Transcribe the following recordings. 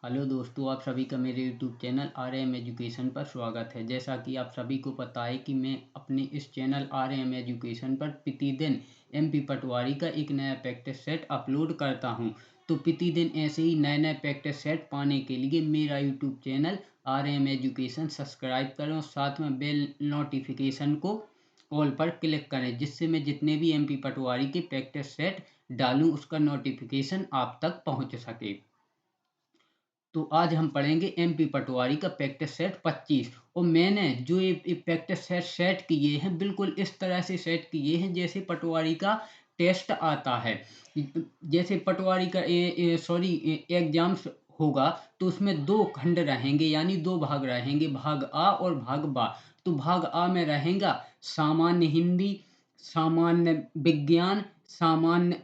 Hello दोस्तों, आप सभी का मेरे यूट्यूब चैनल RM एजुकेशन पर स्वागत है। जैसा कि आप सभी को पता है कि मैं अपने इस चैनल RM एजुकेशन पर प्रतिदिन MP पटवारी का एक नया प्रैक्टिस सेट अपलोड करता हूं। तो प्रतिदिन ऐसे ही नए नए प्रैक्टिस सेट पाने के लिए मेरा YouTube channel RM education subscribe करें और साथ में बेल नोटिफिकेशन को ऑल पर क्लिक करें, जिससे मैं जितने भी MP पटवारी के प्रैक्टिस सेट डालूं उसका नोटिफिकेशन आप तक पहुंच सके। तो आज हम पढ़ेंगे MP पटवारी का प्रैक्टिस सेट 25। और मैंने जो ये प्रैक्टिस सेट सेट किए हैं, बिल्कुल इस तरह से सेट किए हैं जैसे पटवारी का टेस्ट आता है। जैसे पटवारी का सॉरी एग्जाम्स होगा, तो उसमें दो खंड रहेंगे, यानी दो भाग रहेंगे, भाग आ और भाग बा। तो भाग आ में रहेगा सामान्य हिंदी, सामान्य विज्ञान, सामान्य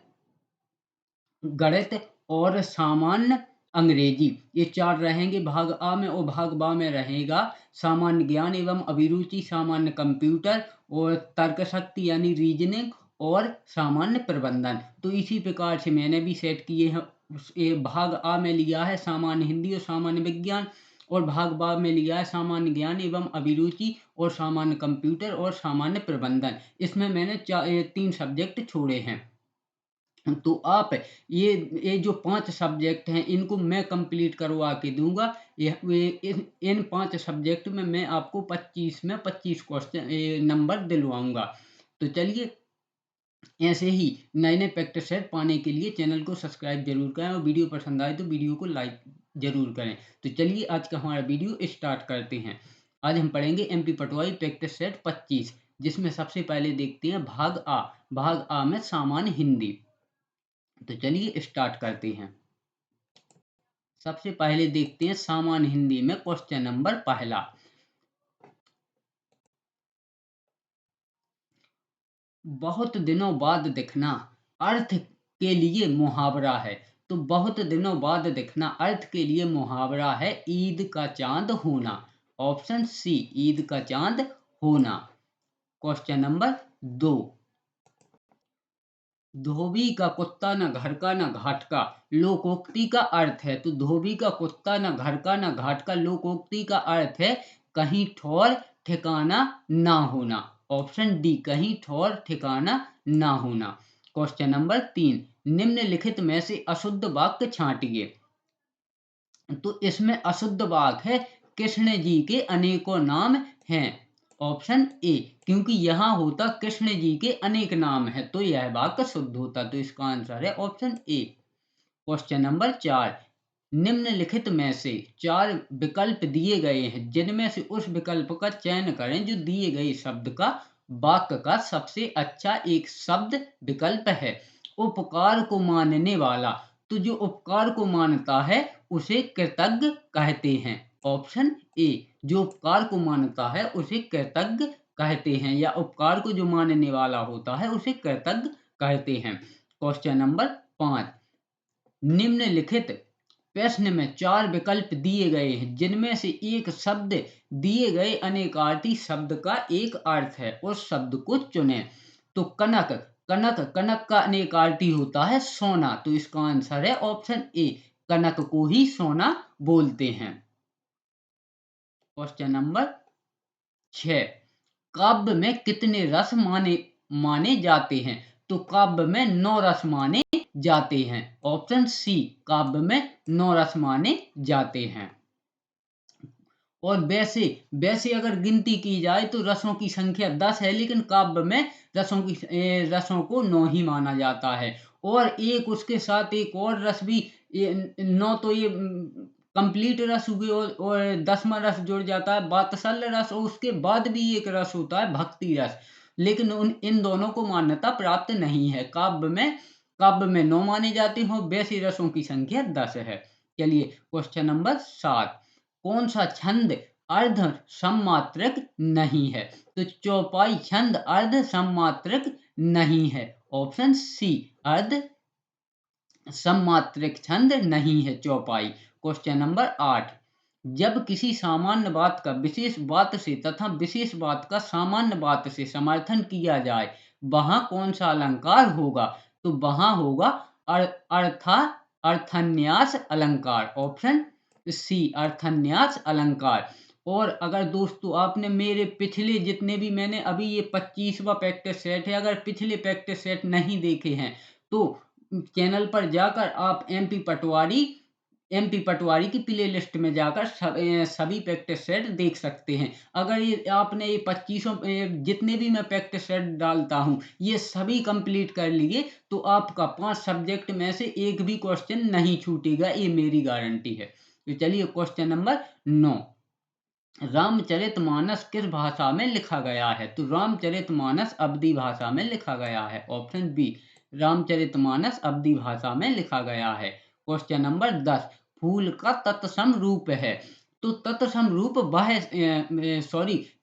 गणित और सामान्य अंग्रेजी। ये चार रहेंगे भाग आ में। और भाग बा में रहेगा सामान्य ज्ञान एवं अभिरुचि, सामान्य कंप्यूटर और तर्क शक्ति यानी रीजनिंग और सामान्य प्रबंधन। तो इसी प्रकार से मैंने भी सेट किए हैं। भाग आ में लिया है सामान्य हिंदी और सामान्य विज्ञान, और भाग बा में लिया है सामान्य ज्ञान एवं अभिरुचि और सामान्य कंप्यूटर और सामान्य प्रबंधन। इसमें मैंने 3 सब्जेक्ट छोड़े हैं। तो आप ये जो 5 सब्जेक्ट हैं, इनको मैं कंप्लीट करवा के दूंगा। इन 5 सब्जेक्ट में मैं आपको 25 में 25 क्वेश्चन नंबर दिलवाऊंगा। तो चलिए, ऐसे ही नए नए प्रैक्टिस सेट पाने के लिए चैनल को सब्सक्राइब जरूर करें और वीडियो पसंद आए तो वीडियो को लाइक जरूर करें। तो चलिए, आज का हमारा वीडियो स्टार्ट करते हैं। आज हम पढ़ेंगे MP पटवारी प्रैक्टिस सेट 25, जिसमें सबसे पहले देखते हैं भाग आ। भाग आ में सामान्य हिंदी। तो चलिए स्टार्ट करते हैं। सबसे पहले देखते हैं सामान्य हिंदी में क्वेश्चन नंबर पहला। बहुत दिनों बाद दिखना अर्थ के लिए मुहावरा है। तो बहुत दिनों बाद दिखना अर्थ के लिए मुहावरा है ईद का चांद होना। ऑप्शन सी, ईद का चांद होना। Question number 2। धोबी का कुत्ता न घर का न घाट का लोकोक्ति का अर्थ है। तो धोबी का कुत्ता न घर का न घाट का लोकोक्ति का अर्थ है कहीं ठौर ठिकाना ना होना। ऑप्शन डी, कहीं ठौर ठिकाना ना होना। Question number 3। निम्नलिखित में से अशुद्ध वाक्य छांटिए। तो इसमें अशुद्ध वाक्य है कृष्ण जी के अनेकों नाम हैं। ऑप्शन ए, क्योंकि यहाँ होता कृष्ण जी के अनेक नाम है तो यह वाक्य शुद्ध होता। तो इसका आंसर है ऑप्शन ए। Question number 4। निम्नलिखित में से 4 विकल्प दिए गए हैं, जिनमें से उस विकल्प का चयन करें जो दिए गए शब्द का वाक्य का सबसे अच्छा एक शब्द विकल्प है। उपकार को मानने वाला। तो जो उपकार को मानता है उसे कृतज्ञ कहते हैं। ऑप्शन ए, जो उपकार को मानता है उसे कृतज्ञ कहते हैं, या उपकार को जो मानने वाला होता है उसे कृतज्ञ कहते हैं। Question number 5। निम्नलिखित प्रश्न में 4 विकल्प दिए गए हैं, जिनमें से एक शब्द दिए गए अनेकार्थी शब्द का एक अर्थ है, उस शब्द को चुनें। तो कनक, कनक, कनक का अनेकार्थी होता है सोना। तो इसका आंसर है ऑप्शन ए, कनक को ही सोना बोलते हैं। Question number 6। काव्य में कितने रस माने माने जाते हैं। तो काव्य में 9 रस माने जाते हैं। ऑप्शन सी, काव्य में 9 रस माने जाते हैं। और वैसे वैसे अगर गिनती की जाए तो रसों की संख्या 10 है, लेकिन काव्य में रसों को 9 ही माना जाता है। और एक उसके साथ एक और रस भी, 9 तो ये कंप्लीट रस हुए, और 10वां रस जुड़ जाता है वात्सल्य रस, और उसके बाद भी एक रस होता है भक्ति रस। लेकिन इन दोनों को मान्यता प्राप्त नहीं है। काव्य में 9 माने जाते हैं, वैसे रसों की संख्या 10 है। चलिए, क्वेश्चन नंबर 7। कौन सा छंद अर्ध सममात्रक नहीं है। तो चौपाई छंद अर्ध सममात्रक नहीं है। ऑप्शन सी, अर्ध सममात्रक छंद नहीं है चौपाई। Question number 8। जब किसी सामान्य बात का विशेष बात से तथा विशेष बात का सामान्य बात से समर्थन किया जाए, वहां कौन सा अलंकार होगा। तो वहां होगा अर्थान्यास अलंकार। ऑप्शन सी अर्थन्यास अलंकार। और अगर दोस्तों आपने मेरे पिछले जितने भी, मैंने अभी ये 25वां प्रैक्टिस सेट है, अगर पिछले प्रैक्टिस सेट नहीं देखे हैं तो चैनल पर जाकर आप एमपी पटवारी की प्ले लिस्ट में जाकर सभी प्रैक्टिस सेट देख सकते हैं। अगर ये आपने ये 25 जितने भी मैं प्रैक्टिस सेट डालता हूँ ये सभी कंप्लीट कर लिए तो आपका 5 सब्जेक्ट में से एक भी क्वेश्चन नहीं छूटेगा, ये मेरी गारंटी है। तो चलिए क्वेश्चन नंबर 9, रामचरितमानस किस भाषा में लिखा गया है? तो रामचरितमानस अवधी भाषा में लिखा गया है, ऑप्शन बी, रामचरितमानस अवधी भाषा में लिखा गया है। क्वेश्चन नंबर 10, फूल का तत्सम रूप है। तो तत्सम रूप वह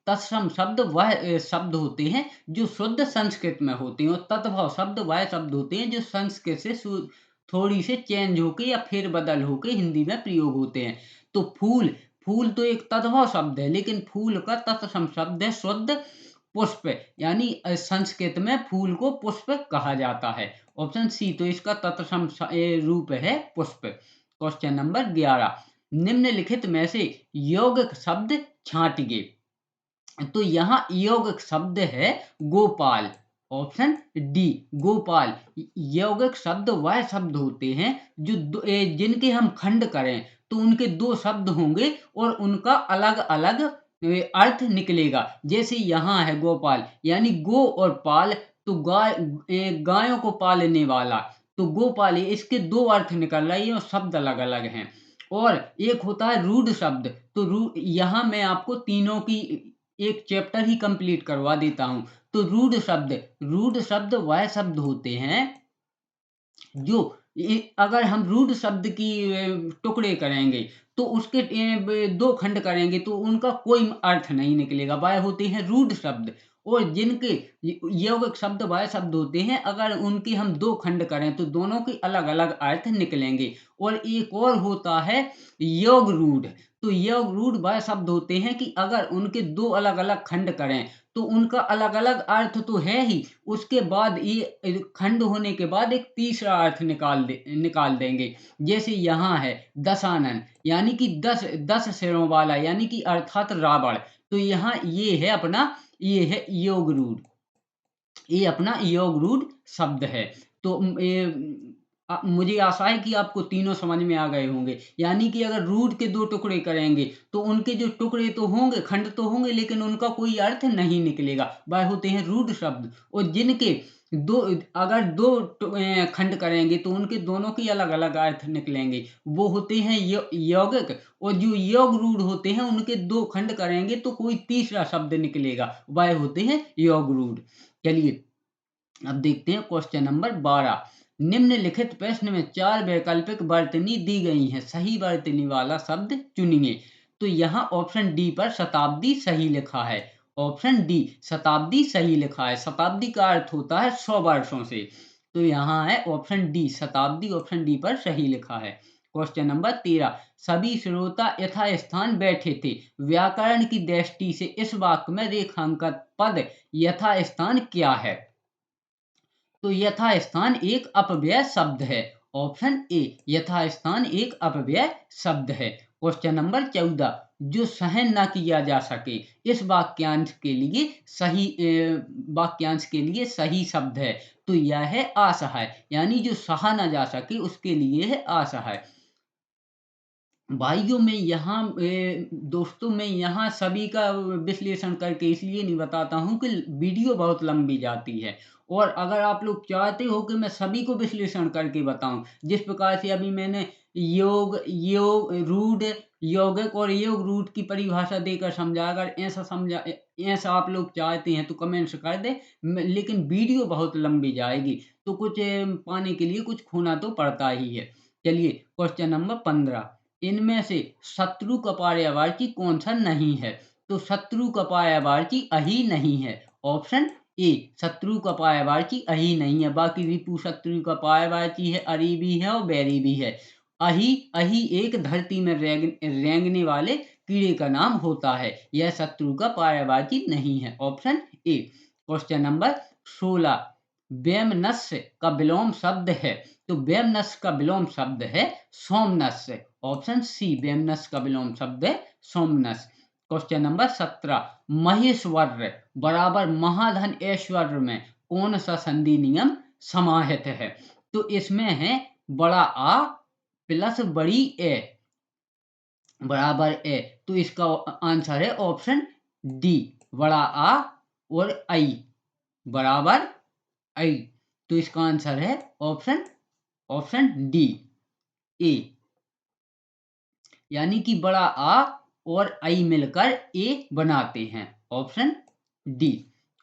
तत्सम शब्द वह शब्द होते हैं जो शुद्ध संस्कृत में होते हैं, और तत्भव शब्द वह शब्द होते हैं जो संस्कृत से थोड़ी से चेंज होके या फेरबदल होके हिंदी में प्रयोग होते हैं। तो फूल फूल तो एक तद्भव शब्द है, लेकिन फूल का तत्सम शब्द है शुद्ध पुष्प, यानी संस्कृत में फूल को पुष्प कहा जाता है। ऑप्शन सी, तो इसका तत्सम रूप है पुष्प। क्वेश्चन नंबर 11, निम्नलिखित में से यौगिक शब्द छांटिए। तो यहाँ यौगिक शब्द है गोपाल, ऑप्शन डी गोपाल। यौगिक शब्द वह शब्द होते हैं जो जिनके हम खंड करें तो उनके दो शब्द होंगे और उनका अलग अलग अर्थ निकलेगा। जैसे यहाँ है गोपाल, यानी गो और पाल, तो गायों को पालने वाला, तो गोपाल, इसके दो अर्थ निकल रहे हैं और शब्द अलग अलग हैं। और एक होता है रूढ़ शब्द, तो यहाँ मैं आपको तीनों की एक चैप्टर ही कंप्लीट करवा देता हूं। तो रूढ़ शब्द वह शब्द होते हैं जो अगर हम रूढ़ शब्द की टुकड़े करेंगे तो उसके दो खंड करेंगे तो उनका कोई अर्थ नहीं निकलेगा, वह होते हैं रूढ़ शब्द। और जिनके यौगिक शब्द वह शब्द होते हैं अगर उनके हम दो खंड करें तो दोनों के अलग अलग अर्थ निकलेंगे। और एक और होता है योग रूढ़, तो योग रूढ़ वह शब्द होते हैं कि अगर उनके दो अलग अलग खंड करें तो उनका अलग अलग अर्थ तो है ही, उसके बाद ये खंड होने के बाद एक तीसरा अर्थ निकाल देंगे। जैसे यहाँ है दशानन, यानी कि 10 सिरों वाला, यानी कि अर्थात रावण। तो यहाँ ये है योग रूढ़, ये अपना योग रूढ़ शब्द है। तो मुझे आशा है कि आपको तीनों समझ में आ गए होंगे। यानी कि अगर रूट के दो टुकड़े करेंगे तो उनके जो टुकड़े तो होंगे, खंड तो होंगे, लेकिन उनका कोई अर्थ नहीं निकलेगा, वह होते हैं रूढ़ शब्द। और जिनके अगर दो खंड करेंगे तो उनके दोनों के अलग अलग अर्थ निकलेंगे, वो होते हैं यौगिक। और जो योग रूढ़ होते हैं उनके दो खंड करेंगे तो कोई तीसरा शब्द निकलेगा, वह होते हैं योग रूढ़। चलिए अब देखते हैं क्वेश्चन नंबर 12, निम्नलिखित प्रश्न में 4 वैकल्पिक वर्तनी दी गई हैं, सही वर्तनी वाला शब्द चुनिए। तो यहाँ ऑप्शन डी पर शताब्दी सही लिखा है, ऑप्शन डी शताब्दी सही लिखा है। शताब्दी का अर्थ होता है 100 वर्षों से, तो यहाँ है ऑप्शन डी शताब्दी, ऑप्शन डी पर सही लिखा है। क्वेश्चन नंबर 13, सभी श्रोता यथास्थान बैठे थे, व्याकरण की दृष्टि से इस वाक्य में रेखांकित पद यथास्थान क्या है? तो यथास्थान एक अपव्यय शब्द है, ऑप्शन ए यथास्थान एक अपव्यय शब्द है। क्वेश्चन नंबर 14, जो सहन न किया जा सके, इस वाक्यांश के लिए सही शब्द है। तो यह है असहाय, यानी जो सहा न जा सके उसके लिए है असहाय। भाइयों में यहाँ दोस्तों में यहाँ सभी का विश्लेषण करके इसलिए नहीं बताता हूँ कि वीडियो बहुत लंबी जाती है, और अगर आप लोग चाहते हो कि मैं सभी को विश्लेषण करके बताऊं, जिस प्रकार से अभी मैंने योग रूढ़, यौगिक और योग रूढ़ की परिभाषा देकर समझा, अगर ऐसा आप लोग चाहते हैं तो कमेंट्स कर दे, लेकिन वीडियो बहुत लंबी जाएगी तो कुछ पाने के लिए कुछ खोना तो पड़ता ही है। चलिए क्वेश्चन नंबर 15, इनमें से शत्रु का पर्यायवाची कौन सा नहीं है? तो शत्रु का पर्यायवाची अहि नहीं है, ऑप्शन ए शत्रु का पर्यायवाची अहि नहीं है। बाकी रिपु शत्रु का पर्यायवाची है, अरि भी है और बैरी भी है। अहि एक धरती में रेंगने वाले कीड़े का नाम होता है, यह शत्रु का पर्यायवाची नहीं है, ऑप्शन ए। क्वेश्चन नंबर 16, वैमनस्य का विलोम शब्द है, तो वेमनस का विलोम शब्द है सोमनस। ऑप्शन सी वेमनस का विलोम शब्द है सोमनस। क्वेश्चन नंबर 17, महेश्वर बराबर महाधन ऐश्वर्य में कौन सा संधि नियम समाहित है? तो इसमें है बड़ा आ प्लस बड़ी ए बराबर ए, तो इसका आंसर है ऑप्शन डी, बड़ा आ और आई बराबर आई, तो इसका आंसर है ऑप्शन डी ए, यानी कि बड़ा आ और आई मिलकर ए बनाते हैं, ऑप्शन डी।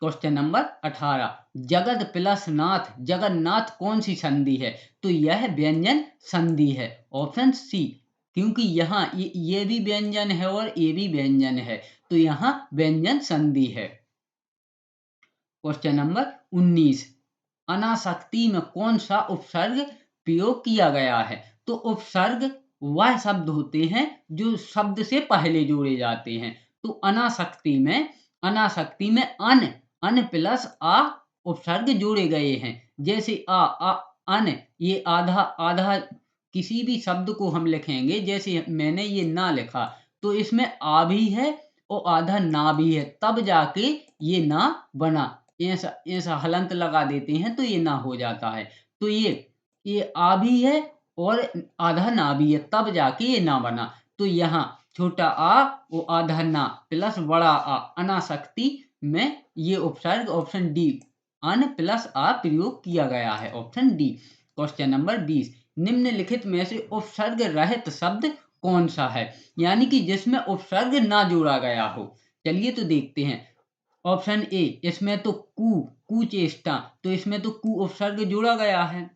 क्वेश्चन नंबर 18, जगत प्लस नाथ जगन्नाथ कौन सी संधि है? तो यह व्यंजन संधि है, ऑप्शन सी, क्योंकि यहाँ ये भी व्यंजन है और ये भी व्यंजन है, तो यहाँ व्यंजन संधि है। क्वेश्चन नंबर 19, अनासक्ति में कौन सा उपसर्ग प्रयोग किया गया है? तो उपसर्ग वह शब्द होते हैं जो शब्द से पहले जोड़े जाते हैं, तो अनासक्ति में अन प्लस आ उपसर्ग जोड़े गए हैं, जैसे अन, ये आधा किसी भी शब्द को हम लिखेंगे, जैसे मैंने ये ना लिखा, तो इसमें आ भी है और आधा ना भी है, तब जाके ये ना बना, ऐसा हलंत लगा देते हैं तो ये ना हो जाता है, तो ये आ भी है और आधा ना भी है, तब जाके ये ना बना, तो यहाँ छोटा आ और आधा ना प्लस बड़ा आ, अनासक्ति में ये उपसर्ग ऑप्शन डी अन प्लस आ प्रयोग किया गया है, ऑप्शन डी। क्वेश्चन नंबर 20, निम्नलिखित में से उपसर्ग रहित शब्द कौन सा है? यानी कि जिसमें उपसर्ग ना जोड़ा गया हो। चलिए तो देखते हैं। ऑप्शन ए, इसमें तो कुचेष्टा, तो इसमें तो कु उपसर्ग जोड़ा गया है।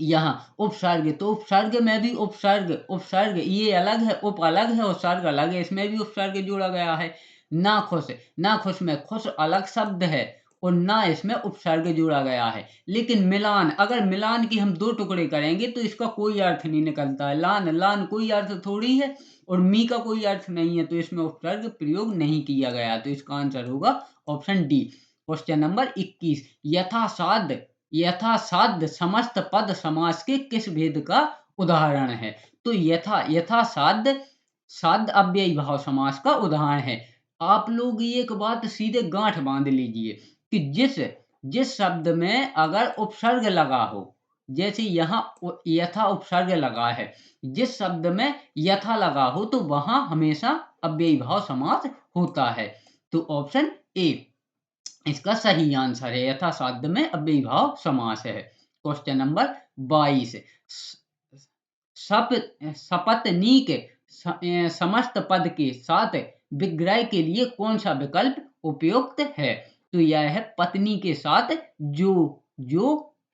यहाँ उपसर्ग, तो उपसर्ग में भी उपसर्ग ये अलग है, उप अलग है और सर्ग अलग है, इसमें भी उपसर्ग जोड़ा गया है। नाखुश में खुश अलग शब्द है और ना इसमें उपसर्ग जोड़ा गया है, लेकिन मिलान, अगर मिलान की हम दो टुकड़े करेंगे तो इसका कोई अर्थ नहीं निकलता है, लान कोई अर्थ थोड़ी है और मी का कोई अर्थ नहीं है, तो इसमें उपसर्ग प्रयोग नहीं किया गया, तो इसका आंसर होगा ऑप्शन डी। क्वेश्चन नंबर 21, यथासाध्य समस्त पद समास के किस भेद का उदाहरण है? तो साध्य अव्ययी भाव समास का उदाहरण है। आप लोग एक बात सीधे गांठ बांध लीजिए कि जिस शब्द में अगर उपसर्ग लगा हो, जैसे यहाँ यथा उपसर्ग लगा है, जिस शब्द में यथा लगा हो तो वहां हमेशा अव्ययी भाव समास होता है, तो ऑप्शन ए इसका सही आंसर है, यथासाध्य में अव्ययी भाव समास है। क्वेश्चन नंबर 22, सपत्नीक समस्त पद के साथ विग्रह के लिए कौन सा विकल्प उपयुक्त है? तो यह है पत्नी के साथ जो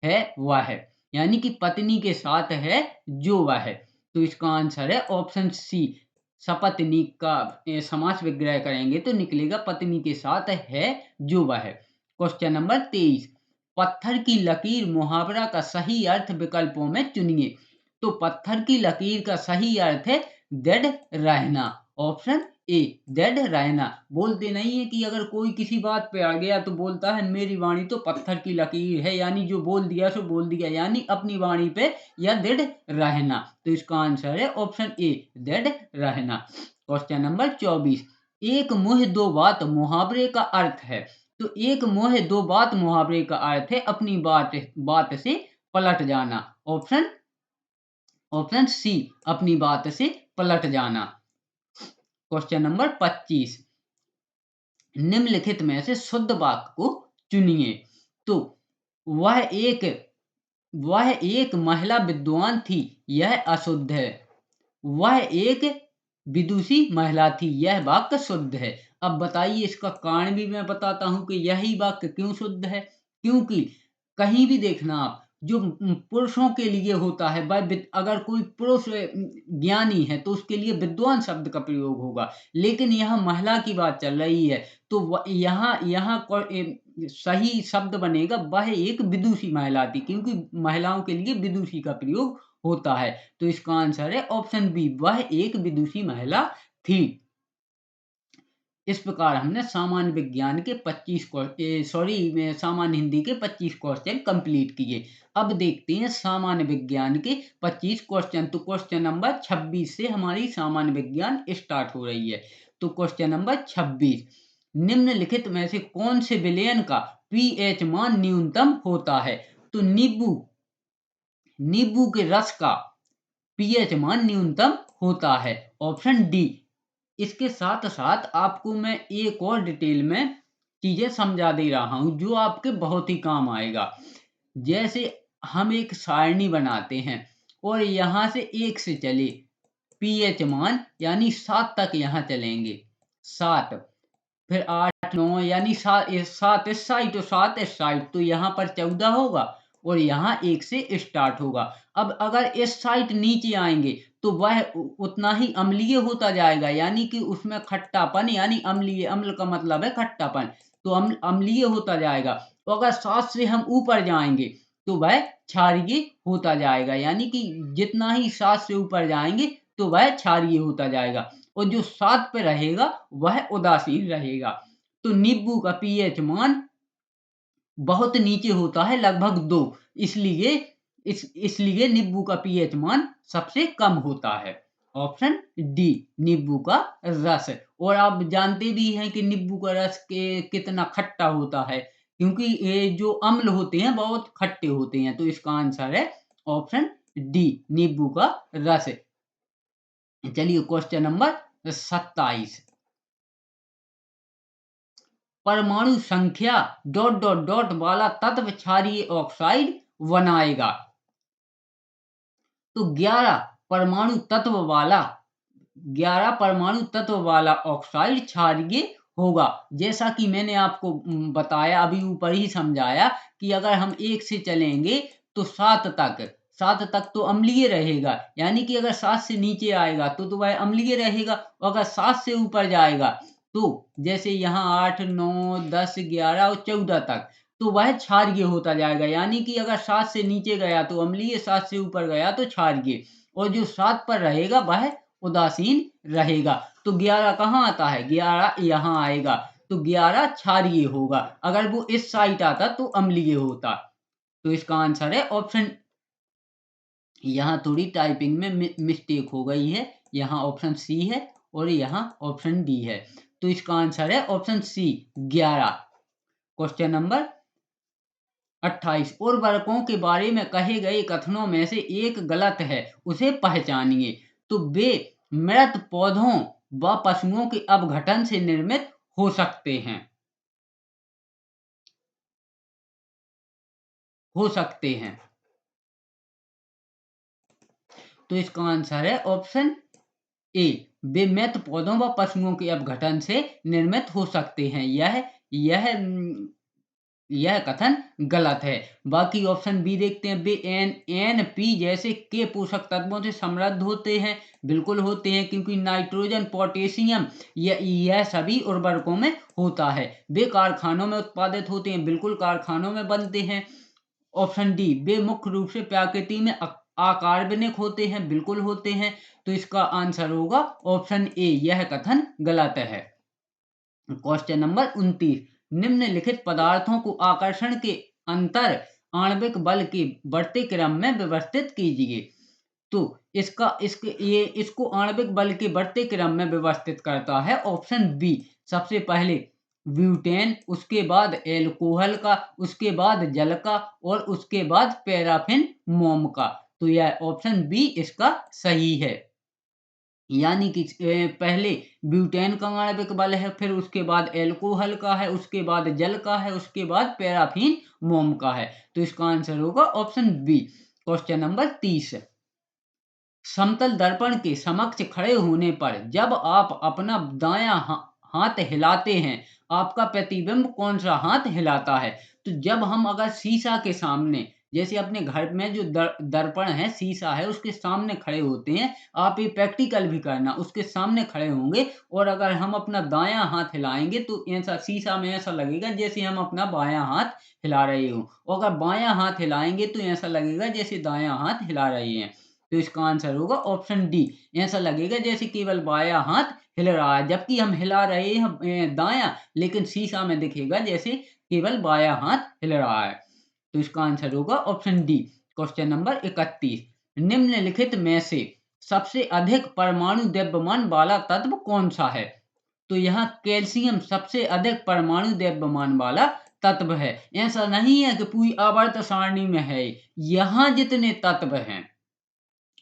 है वह है, यानी कि पत्नी के साथ है जो वह है, तो इसका आंसर है ऑप्शन सी, सपत्नी का समास विग्रह करेंगे तो निकलेगा पत्नी के साथ है जो वह है। क्वेश्चन नंबर 23, पत्थर की लकीर मुहावरा का सही अर्थ विकल्पों में चुनिए। तो पत्थर की लकीर का सही अर्थ है दृढ़ रहना, ऑप्शन ए दृढ़ रहना। बोलते नहीं है कि अगर कोई किसी बात पे आ गया तो बोलता है मेरी वाणी तो पत्थर की लकीर है, यानी जो बोल दिया सो बोल दिया, यानी अपनी वाणी पे या दृढ़ रहना, तो इसका आंसर है ऑप्शन ए दृढ़ रहना। क्वेश्चन नंबर 24, एक मुँह दो बात मुहावरे का अर्थ है। तो एक मुँह दो बात मुहावरे का अर्थ है अपनी बात से पलट जाना, ऑप्शन सी अपनी बात से पलट जाना। क्वेश्चन नंबर 25, निम्नलिखित में से शुद्ध वाक्य को चुनिए। तो वह एक महिला विद्वान थी, यह अशुद्ध है। वह एक विदुषी महिला थी, यह वाक्य शुद्ध है। अब बताइए इसका कारण भी मैं बताता हूं कि यही वाक्य क्यों शुद्ध है। क्योंकि कहीं भी देखना आप, जो पुरुषों के लिए होता है, अगर कोई पुरुष ज्ञानी है तो उसके लिए विद्वान शब्द का प्रयोग होगा, लेकिन यहाँ महिला की बात चल रही है तो यहाँ सही शब्द बनेगा वह एक विदुषी महिला थी, क्योंकि महिलाओं के लिए विदुषी का प्रयोग होता है, तो इसका आंसर है ऑप्शन बी, वह एक विदुषी महिला थी। इस प्रकार हमने सामान्य विज्ञान के 25 सामान्य हिंदी के 25 क्वेश्चन कंप्लीट किए। अब देखते हैं सामान्य विज्ञान के 25 क्वेश्चन। तो क्वेश्चन नंबर 26 से हमारी सामान्य विज्ञान स्टार्ट हो रही है। तो क्वेश्चन नंबर 26, निम्नलिखित में से कौन से विलयन का पीएच मान न्यूनतम होता है? तो नींबू के रस का पीएच मान न्यूनतम होता है, ऑप्शन डी। इसके साथ साथ आपको मैं एक और डिटेल में चीजें समझा दे रहा हूं जो आपके बहुत ही काम आएगा। जैसे हम एक सारणी बनाते हैं और यहां से 1 से चले, पीएच मान यानी 7 तक यहां चलेंगे, 7, फिर 8 9 यानी 7 इस साइड और 7 इस साइड, तो यहाँ पर 14 होगा और यहाँ 1 से स्टार्ट होगा। अब अगर इस साइड नीचे आएंगे तो वह उतना ही अम्लीय होता जाएगा, यानी कि उसमें खट्टापन यानी अम्लीय, अम्ल का मतलब है खट्टापन, तो अम्लीय होता जाएगा। तो अगर 7 से हम ऊपर जाएंगे तो वह क्षारीय होता जाएगा, यानी कि जितना ही 7 से ऊपर जाएंगे तो वह क्षारीय होता जाएगा, और जो 7 पे रहेगा वह उदासीन रहेगा। तो नींबू का पीएच मान बहुत नीचे होता है, लगभग 2, इसलिए इसलिए नींबू का पीएच मान सबसे कम होता है, ऑप्शन डी, नींबू का रस। और आप जानते भी हैं कि नींबू का रस के कितना खट्टा होता है, क्योंकि ये जो अम्ल होते हैं बहुत खट्टे होते हैं। तो इसका आंसर है ऑप्शन डी, नींबू का रस। चलिए क्वेश्चन नंबर 27, परमाणु संख्या ... वाला तत्व क्षारीय ऑक्साइड बनाएगा। तो 11 परमाणु तत्व वाला ऑक्साइड क्षारीय होगा। जैसा कि मैंने आपको बताया, अभी ऊपर ही समझाया कि अगर हम 1 से चलेंगे तो 7 तक तो अम्लीय रहेगा, यानी कि अगर 7 से नीचे आएगा तो वह अम्लीय रहेगा, और अगर 7 से ऊपर जाएगा तो जैसे यहाँ 8 9 10 11 और 14 तक, तो वह क्षारीय होता जाएगा, यानी कि अगर 7 से नीचे गया तो अम्लीय, 7 से ऊपर गया तो क्षारीय, और जो 7 पर रहेगा वह उदासीन रहेगा। तो 11 कहाँ आता है? 11 यहाँ आएगा, तो 11 क्षारीय होगा। अगर वो इस साइड आता तो अम्लीय होता। तो इसका आंसर है ऑप्शन, यहाँ थोड़ी टाइपिंग में मिस्टेक हो गई है, यहाँ ऑप्शन सी है और यहाँ ऑप्शन डी है। तो इसका आंसर है ऑप्शन सी, 11। क्वेश्चन नंबर 28, उर्वरकों के बारे में कहे गए कथनों में से एक गलत है, उसे पहचानिए। तो वे मृत पौधों व पशुओं के अपघटन से निर्मित हो सकते हैं, तो इसका आंसर है ऑप्शन ए, वे मृत पौधों व पशुओं के अपघटन से निर्मित हो सकते हैं। यह कथन गलत है। बाकी ऑप्शन बी देखते हैं, वे एन पी जैसे के पोषक तत्वों से समृद्ध होते हैं। बिल्कुल होते हैं, क्योंकि नाइट्रोजन पोटेशियम यह सभी उर्वरकों में होता है। वे कारखानों में उत्पादित होते हैं, बिल्कुल कारखानों में बनते हैं। ऑप्शन डी, वे मुख्य रूप से प्रकृति में अकार्बनिक होते हैं, बिल्कुल होते हैं। तो इसका आंसर होगा ऑप्शन ए, यह कथन गलत है। क्वेश्चन नंबर 29, निम्नलिखित पदार्थों को आकर्षण के अंतर आणविक बल के बढ़ते क्रम में व्यवस्थित कीजिए। तो इसको आणविक बल के बढ़ते क्रम में व्यवस्थित करता है ऑप्शन बी। सबसे पहले ब्यूटेन, उसके बाद एल्कोहल का, उसके बाद जल का, और उसके बाद पैराफिन मोम का। तो यह ऑप्शन बी इसका सही है, यानी कि पहले ब्यूटेन का आणविक बल है, फिर उसके बाद एल्कोहल का है, उसके बाद जल का है, उसके बाद पैराफिन मोम का है। तो इसका आंसर होगा ऑप्शन बी। क्वेश्चन नंबर 30, समतल दर्पण के समक्ष खड़े होने पर जब आप अपना दायां हाथ हिलाते हैं, आपका प्रतिबिंब कौन सा हाथ हिलाता है? तो जब हम अगर शीशा के सामने, जैसे अपने घर में जो दर्पण है, शीशा है, उसके सामने खड़े होते हैं, आप ये प्रैक्टिकल भी करना, उसके सामने खड़े होंगे और अगर हम अपना दायां हाथ हिलाएंगे तो ऐसा शीशा में ऐसा लगेगा जैसे हम अपना बायां हाथ हिला रहे हो, और अगर बायां हाथ हिलाएंगे तो ऐसा लगेगा जैसे दायां हाथ हिला रहे हैं। तो तो इसका आंसर होगा ऑप्शन डी। ऐसा लगेगा जैसे केवल बायां हाथ हिल रहा है, जबकि हम हिला रहे हैं दायां, लेकिन शीशा में दिखेगा जैसे केवल बायां हाथ हिल रहा है। तो इसका आंसर होगा ऑप्शन डी। क्वेश्चन नंबर 31, निम्नलिखित में से सबसे अधिक परमाणु द्रव्यमान वाला तत्व कौन सा है? तो यहाँ कैल्शियम सबसे अधिक परमाणु द्रव्यमान वाला तत्व है। ऐसा नहीं है कि पूरी आवर्त सारणी में है, यहाँ जितने तत्व हैं,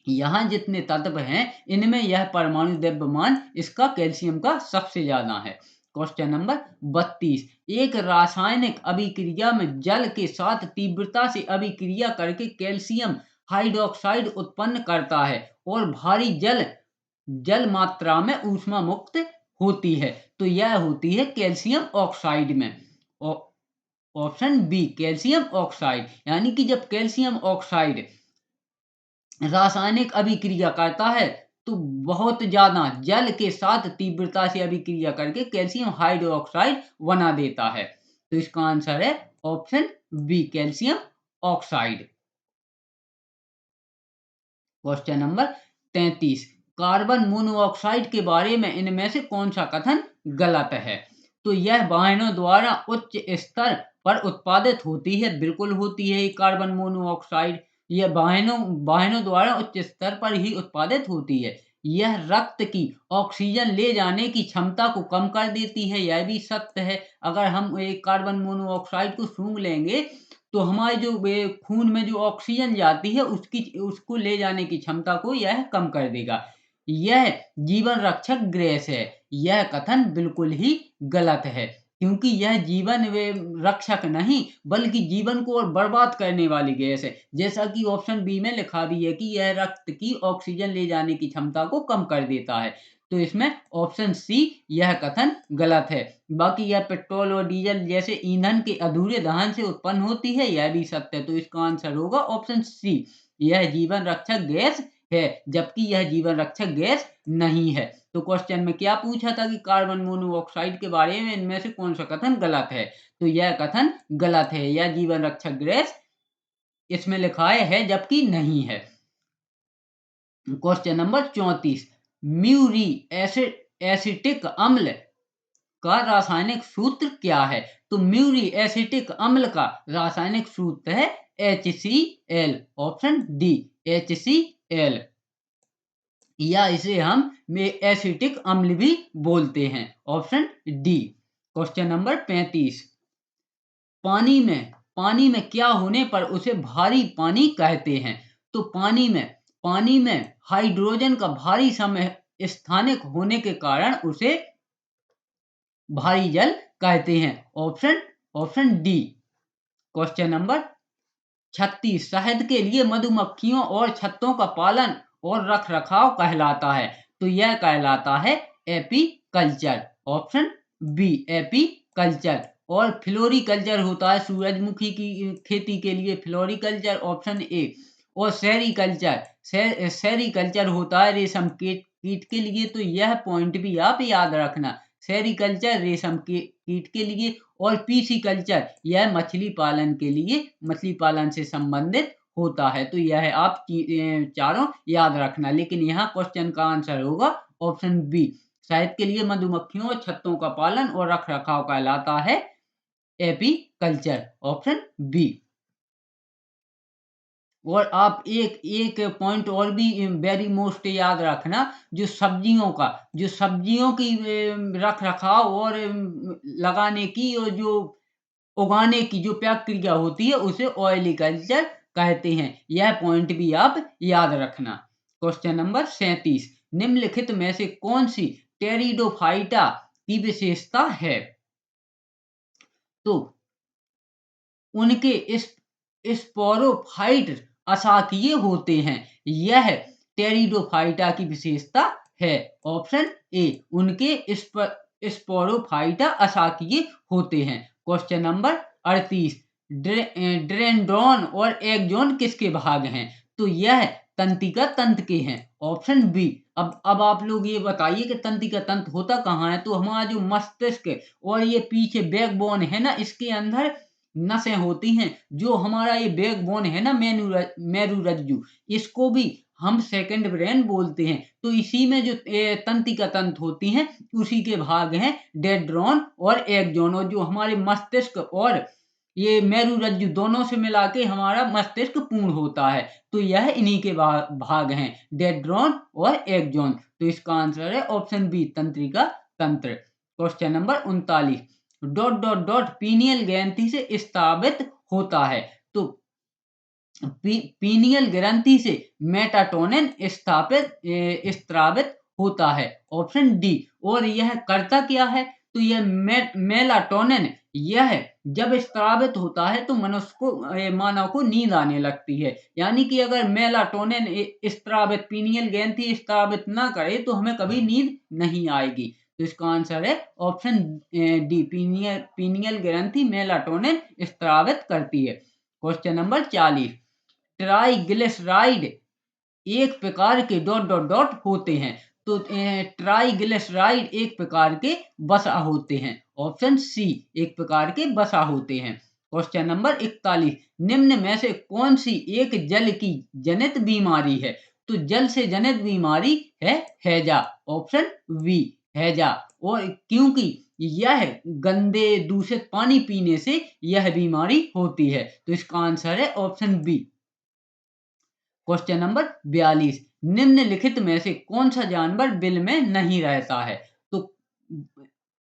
यहाँ जितने तत्व हैं इनमें यह परमाणु द्रव्यमान इसका कैल्शियम का सबसे ज्यादा है। क्वेश्चन नंबर 32, एक रासायनिक अभिक्रिया में जल के साथ तीव्रता से अभिक्रिया करके कैल्शियम हाइड्रोक्साइड उत्पन्न करता है और भारी जल मात्रा में ऊष्मा मुक्त होती है, तो यह होती है कैल्शियम ऑक्साइड में। ऑप्शन बी कैल्शियम ऑक्साइड, यानी कि जब कैल्शियम ऑक्साइड रासायनिक अभिक्रिया करता है तो बहुत ज्यादा जल के साथ तीव्रता से अभिक्रिया करके कैल्शियम हाइड्रोक्साइड बना देता है। तो इसका आंसर है option B calcium oxide. Question number 33, carbon monoxide के बारे में इनमें से कौन सा कथन गलत है? तो यह वाहनों द्वारा उच्च स्तर पर उत्पादित होती है, बिल्कुल होती है कार्बन मोनोऑक्साइड, यह वाहनों द्वारा उच्च स्तर पर ही उत्पादित होती है। यह रक्त की ऑक्सीजन ले जाने की क्षमता को कम कर देती है, यह भी सत्य है। अगर हम एक कार्बन मोनोऑक्साइड को सूंघ लेंगे तो हमारे जो खून में जो ऑक्सीजन जाती है उसको ले जाने की क्षमता को यह कम कर देगा। यह जीवन रक्षक गैस है, यह कथन बिल्कुल ही गलत है, क्योंकि यह जीवन रक्षक नहीं बल्कि जीवन को और बर्बाद करने वाली गैस है। जैसा कि ऑप्शन बी में लिखा भी है कि यह रक्त की ऑक्सीजन ले जाने की क्षमता को कम कर देता है, तो इसमें ऑप्शन सी यह कथन गलत है। बाकी यह पेट्रोल और डीजल जैसे ईंधन के अधूरे दहन से उत्पन्न होती है, यह भी सत्य है। तो इसका आंसर होगा ऑप्शन सी, यह जीवन रक्षक गैस है, जबकि यह जीवन रक्षक गैस नहीं है। तो क्वेश्चन में क्या पूछा था कि कार्बन मोनोऑक्साइड के बारे में इनमें से कौन सा कथन गलत है? तो यह कथन गलत है, यह जीवन रक्षक गैस इसमें लिखा है जबकि नहीं है। क्वेश्चन नंबर 34, म्यूरी एसिटिक अम्ल का रासायनिक सूत्र क्या है? तो म्यूरी एसिटिक अम्ल का रासायनिक सूत्र है HCl, ऑप्शन डी HCl, या इसे हम एसिटिक अम्ल भी बोलते हैं, ऑप्शन डी। क्वेश्चन नंबर 35, पानी में क्या होने पर उसे भारी पानी कहते हैं? तो पानी में हाइड्रोजन का भारी समस्थानिक होने के कारण उसे भारी जल कहते हैं, ऑप्शन डी। क्वेश्चन नंबर 36, शहद के लिए मधुमक्खियों और छत्तों का पालन और रख रखाव कहलाता है? तो यह कहलाता है एपीकल्चर, ऑप्शन बी एपीकल्चर। और फ्लोरिकल्चर होता है सूरजमुखी की खेती के लिए फ्लोरिकल्चर, ऑप्शन ए। और सेरीकल्चर होता है रेशम कीट के लिए, तो यह पॉइंट भी आप याद रखना, सेरीकल्चर रेशम कीट के लिए, और पीसीकल्चर यह मछली पालन के लिए, मछली पालन से संबंधित होता है। तो यह आप चारों याद रखना, लेकिन यहाँ क्वेश्चन का आंसर होगा ऑप्शन बी, शहद के लिए मधुमक्खियों और छत्तों का पालन और रख रखाव कहलाता है एपीकल्चर, ऑप्शन बी। और आप एक पॉइंट और भी वेरी मोस्ट याद रखना, जो सब्जियों की रख रखाव और लगाने की और जो उगाने की जो प्रक्रिया होती है उसे ऑयलीकल्चर कहते हैं, यह पॉइंट भी आप याद रखना। क्वेश्चन नंबर 37, निम्नलिखित में से कौन सी टेरिडोफाइटा की विशेषता है? तो उनके स्पोरोफाइट अशाकीय होते हैं, यह टेरिडोफाइटा की विशेषता है, ऑप्शन ए, उनके स्पोरोफाइटा अशाकीय होते हैं। क्वेश्चन नंबर 38, ड्रेंड्रॉन और एक्सॉन किसके भाग हैं? तो यह तंत्रिका तंत्र के हैं, ऑप्शन बी। अब आप लोग ये बताइए कि तंत्रिका तंत्र होता कहाँ है? तो हमारा जो मस्तिष्क और ये पीछे बैकबोन है ना, इसके अंदर नसें होती हैं, जो हमारा ये बैकबोन है ना मेरुरज्जु, इसको भी हम सेकंड ब्रेन बोलते हैं। तो इसी में जो तंत्रिका तंत्र होती हैं उसी के भाग हैं डेंड्रॉन और एक्सॉन, और जो हमारे मस्तिष्क और ये मेरुरज्जु दोनों से मिला के हमारा मस्तिष्क पूर्ण होता है। तो यह इन्हीं के भाग हैं डेंड्रॉन और एक्सॉन। तो इसका आंसर है ऑप्शन बी तंत्रिका तंत्र। Question number 39 dot dot dot pineal ग्रंथि से स्रावित होता है। तो पीनियल ग्रंथि से मेटाटोनिन स्रावित होता है, ऑप्शन डी। और यह करता क्या है? तो यह मेलाटोनिन यह जब स्रावित होता है तो मनुष्य को मानव को नींद आने लगती है। यानी कि अगर मेलाटोनिन स्रावित पीनियल ग्रंथि स्रावित ना करे तो हमें कभी नींद नहीं आएगी। तो इसका आंसर है ऑप्शन डी पीनियल ग्रंथि मेलाटोनिन स्रावित करती है। क्वेश्चन नंबर 40 ट्राइग्लिसराइड एक प्रकार के डॉट डॉट डॉट होते हैं। तो ट्राइग्लिसराइड एक प्रकार के वसा होते हैं, ऑप्शन सी एक प्रकार के वसा होते हैं। क्वेश्चन नंबर 41 निम्न में से कौन सी एक जल की जनित बीमारी है? तो जल से जनित बीमारी है हैजा, ऑप्शन बी हैजा। और क्योंकि यह गंदे दूषित पानी पीने से यह बीमारी होती है। तो इसका आंसर है ऑप्शन बी। क्वेश्चन नंबर 42 निम्नलिखित में से कौन सा जानवर बिल में नहीं रहता है? तो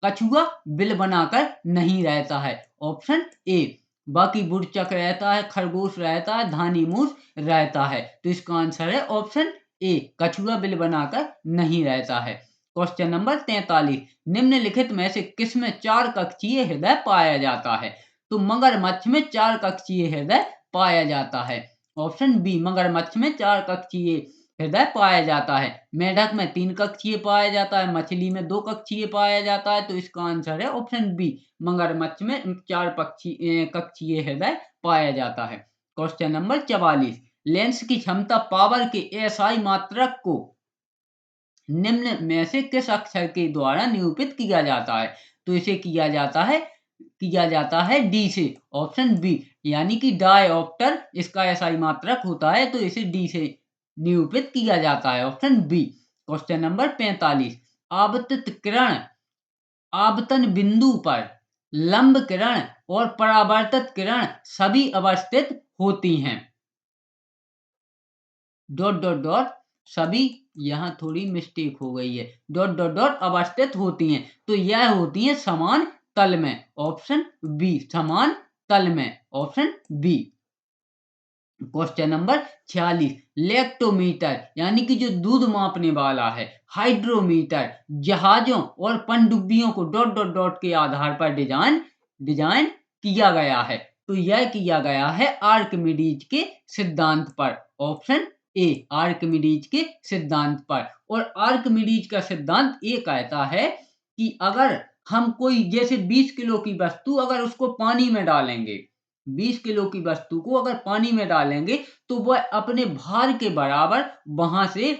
कछुआ बिल बनाकर नहीं रहता है, ऑप्शन ए। बाकी बुड़चक रहता है, खरगोश रहता है, धानी मूस रहता है। तो इसका आंसर है ऑप्शन ए कछुआ बिल बनाकर नहीं रहता है। क्वेश्चन नंबर 43 निम्नलिखित में से किसमें 4 कक्षीय हृदय पाया जाता है? तो मगरमच्छ में 4 कक्षीय हृदय पाया जाता है, ऑप्शन बी। मगरमच्छ में 4 कक्षीय हृदय पाया जाता है। मेढक में 3 कक्षीय पाया जाता है, मछली में 2 कक्षीय पाया जाता है। तो इसका आंसर है ऑप्शन बी मगरमच्छ में 4 कक्षीय हृदय पाया जाता है। क्वेश्चन नंबर 44 लेंस की क्षमता पावर के एसआई मात्रक को निम्न में से किस अक्षर के द्वारा निरूपित किया जाता है? तो इसे किया जाता है डी से, ऑप्शन बी। यानी कि डायऑप्टर इसका एसआई मात्रक होता है, तो इसे डी से निरूपित किया जाता है, ऑप्शन बी। क्वेश्चन नंबर 45 आपतित किरण आपतन बिंदु पर लंब किरण और परावर्तित किरण सभी अवस्थित होती हैं। डॉट डॉट डॉट सभी, यहाँ थोड़ी मिस्टेक हो गई है, डॉट डॉट डॉट अवस्थित होती हैं। तो यह होती हैं समान तल में, ऑप्शन बी समान तल में, option B. Question number 46 lactometer यानी कि जो दूध मापने वाला है, हाइड्रोमीटर जहाजों और पनडुब्बियों को डॉट डॉट डॉट के आधार पर डिजाइन किया गया है। तो यह किया गया है आर्किमिडीज के सिद्धांत पर, ऑप्शन ए आर्किमिडीज के सिद्धांत पर। और आर्किमिडीज का सिद्धांत ये कहता है कि अगर हम कोई जैसे 20 किलो की वस्तु अगर उसको पानी में डालेंगे, 20 किलो की वस्तु को अगर पानी में डालेंगे तो वह अपने भार के बराबर वहां से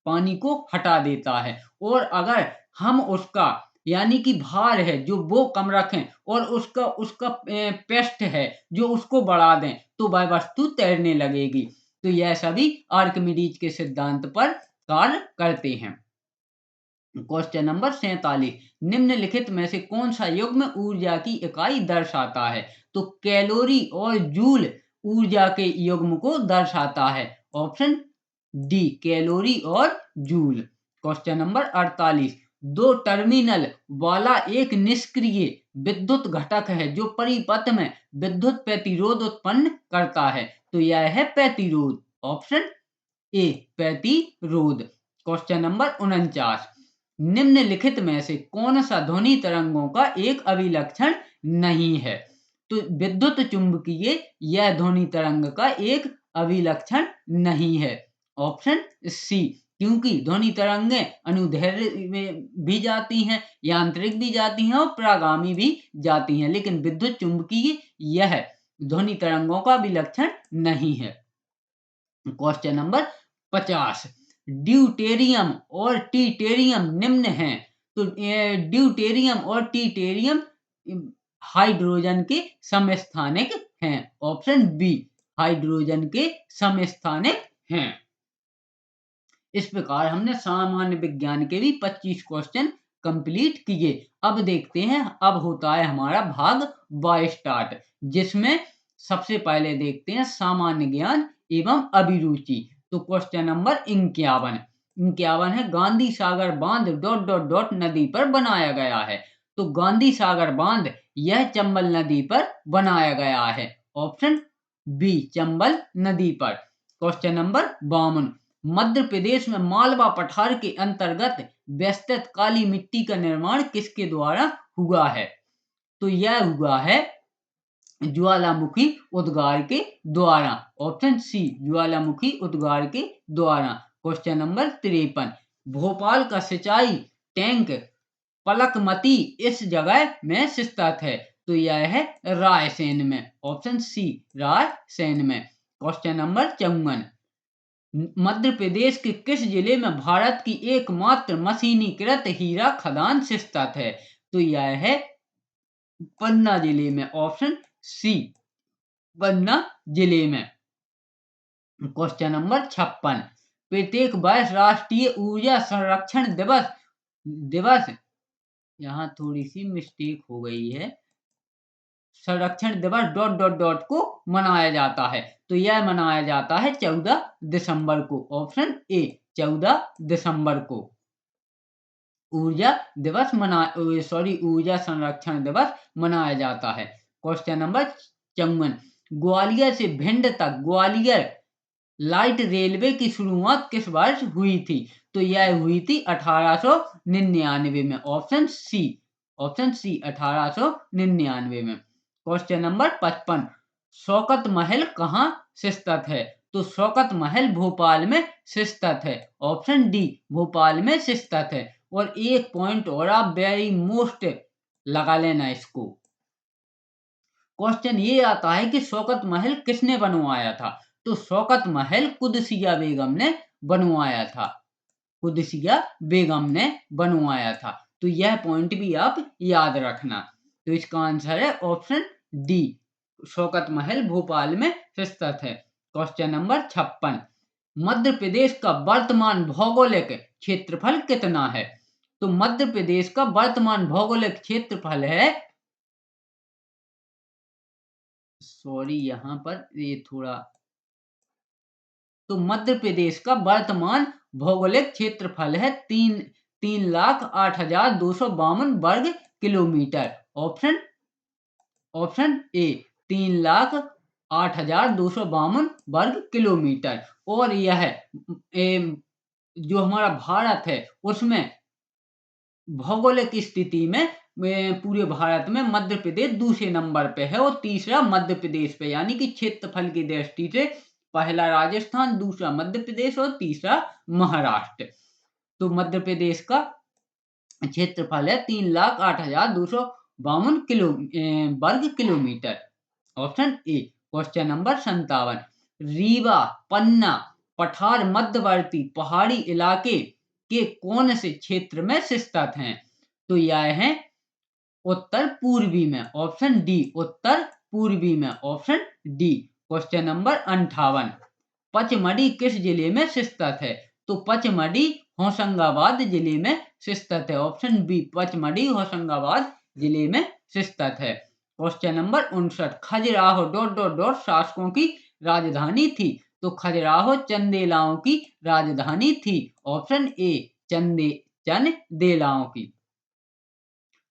पानी को हटा देता है। और अगर हम उसका यानी कि भार है जो वो कम रखें और उसका उसका पेस्ट है जो उसको बढ़ा दें तो वह वस्तु तैरने लगेगी। तो यह सभी आर्किमिडीज के सिद्धांत पर कार्य करते हैं। क्वेश्चन नंबर 47 निम्नलिखित में से कौन सा युग्म ऊर्जा की इकाई दर्शाता है? तो कैलोरी और जूल ऊर्जा के युग्म को दर्शाता है, ऑप्शन डी कैलोरी और जूल। क्वेश्चन नंबर 48 दो टर्मिनल वाला एक निष्क्रिय विद्युत घटक है जो परिपथ में विद्युत प्रतिरोध उत्पन्न करता है। तो यह है प्रतिरोध, ऑप्शन ए प्रतिरोध। क्वेश्चन नंबर 49 निम्नलिखित में से कौन सा ध्वनि तरंगों का एक अभिलक्षण नहीं है? तो विद्युत चुंबकीय यह ध्वनि तरंग का एक अभिलक्षण नहीं है, ऑप्शन सी। क्योंकि ध्वनि तरंगें अनुदैर्ध्य में भी जाती हैं, यांत्रिक भी जाती हैं और प्रागामी भी जाती हैं, लेकिन विद्युत चुंबकीय यह ध्वनि तरंगों का अभिलक्षण नहीं है। क्वेश्चन नंबर 50 ड्यूटेरियम और टीटेरियम निम्न हैं। तो ड्यूटेरियम और टीटेरियम हाइड्रोजन के समस्थानिक हैं, ऑप्शन बी हाइड्रोजन के समस्थानिक हैं। इस प्रकार हमने सामान्य विज्ञान के भी 25 क्वेश्चन कंप्लीट किए। अब देखते हैं, अब होता है हमारा भाग 22 स्टार्ट, जिसमें सबसे पहले देखते हैं सामान्य ज्ञान एवं अभिरुचि। तो क्वेश्चन नंबर 51 है, गांधी सागर बांध ... नदी पर बनाया गया है। तो गांधी सागर बांध यह चंबल नदी पर बनाया गया है। ऑप्शन बी, चंबल नदी पर। क्वेश्चन नंबर 52, मध्य प्रदेश में मालवा पठार के अंतर्गत व्यवस्थित काली मिट्टी का निर्माण किसके द्वारा हुआ है? तो यह हुआ है ज्वालामुखी उद्गार के द्वारा। ऑप्शन सी, ज्वालामुखी उद्गार के द्वारा। क्वेश्चन नंबर 53, भोपाल का सिंचाई टैंक पलकमती इस जगह में स्थित है। तो यह है रायसेन में। ऑप्शन सी, रायसेन में। क्वेश्चन नंबर 54, मध्य प्रदेश के किस जिले में भारत की एकमात्र मशीनीकृत हीरा खदान स्थित है? तो यह है पन्ना जिले में। ऑप्शन सी, पन्ना जिले में। क्वेश्चन नंबर 56, प्रत्येक वर्ष राष्ट्रीय ऊर्जा संरक्षण दिवस यहाँ थोड़ी सी मिस्टेक हो गई है, संरक्षण दिवस ... को मनाया जाता है। तो यह मनाया जाता है 14 दिसंबर को। ऑप्शन ए, 14 दिसंबर को ऊर्जा संरक्षण दिवस मनाया जाता है। क्वेश्चन नंबर 54, ग्वालियर से भिंड तक ग्वालियर लाइट रेलवे की शुरुआत किस वर्ष हुई थी? तो यह हुई थी 1899 में। ऑप्शन सी, 1899 में। क्वेश्चन नंबर 55, शौकत महल कहाँ स्थित है? तो शौकत महल भोपाल में स्थित है। ऑप्शन डी, भोपाल में स्थित है। और एक पॉइंट और आप वेरी मोस्ट लगा लेना इसको। क्वेश्चन ये आता है कि शौकत महल किसने बनवाया था? तो शौकत महल कुदसिया बेगम ने बनवाया था। कुदसिया बेगम ने बनवाया था। तो यह पॉइंट भी आप याद रखना। तो इसका आंसर है ऑप्शन डी, शौकत महल भोपाल में स्थित है। क्वेश्चन नंबर 56, मध्य प्रदेश का वर्तमान भौगोलिक क्षेत्रफल कितना है? तो मध्य प्रदेश का वर्तमान भौगोलिक क्षेत्रफल है, सॉरी यहाँ पर ये थोड़ा, तो मध्य प्रदेश का वर्तमान भौगोलिक क्षेत्रफल है 3,08,252 वर्ग किलोमीटर। ऑप्शन ए, 3,08,252 वर्ग किलोमीटर। और यह जो हमारा भारत है उसमें भौगोलिक स्थिति में पूरे भारत में मध्य प्रदेश दूसरे नंबर पे है और तीसरा मध्य प्रदेश पे, यानी कि क्षेत्रफल की दृष्टि से पहला राजस्थान, दूसरा मध्य प्रदेश और तीसरा महाराष्ट्र। तो मध्य प्रदेश का क्षेत्रफल है 3,08,252 वर्ग किलोमीटर। Option A. Question number 57, Rewa, Panna, पठार मध्यवर्ती पहाड़ी इलाके के कौन से क्षेत्र में स्थित हैं? तो यह है उत्तर पूर्वी में। ऑप्शन डी, उत्तर पूर्वी में। Option D. Question number 58, Pachmarhi किस जिले में स्थित है? तो पचमढ़ी होशंगाबाद जिले में स्थित है। ऑप्शन बी, पचमढ़ी होशंगाबाद जिले में स्थित है। क्वेश्चन नंबर 59, खजुराहो ... शासकों की राजधानी थी? तो खजुराहो चंदेलाओं की राजधानी थी। ऑप्शन ए, चंदेलाओं की।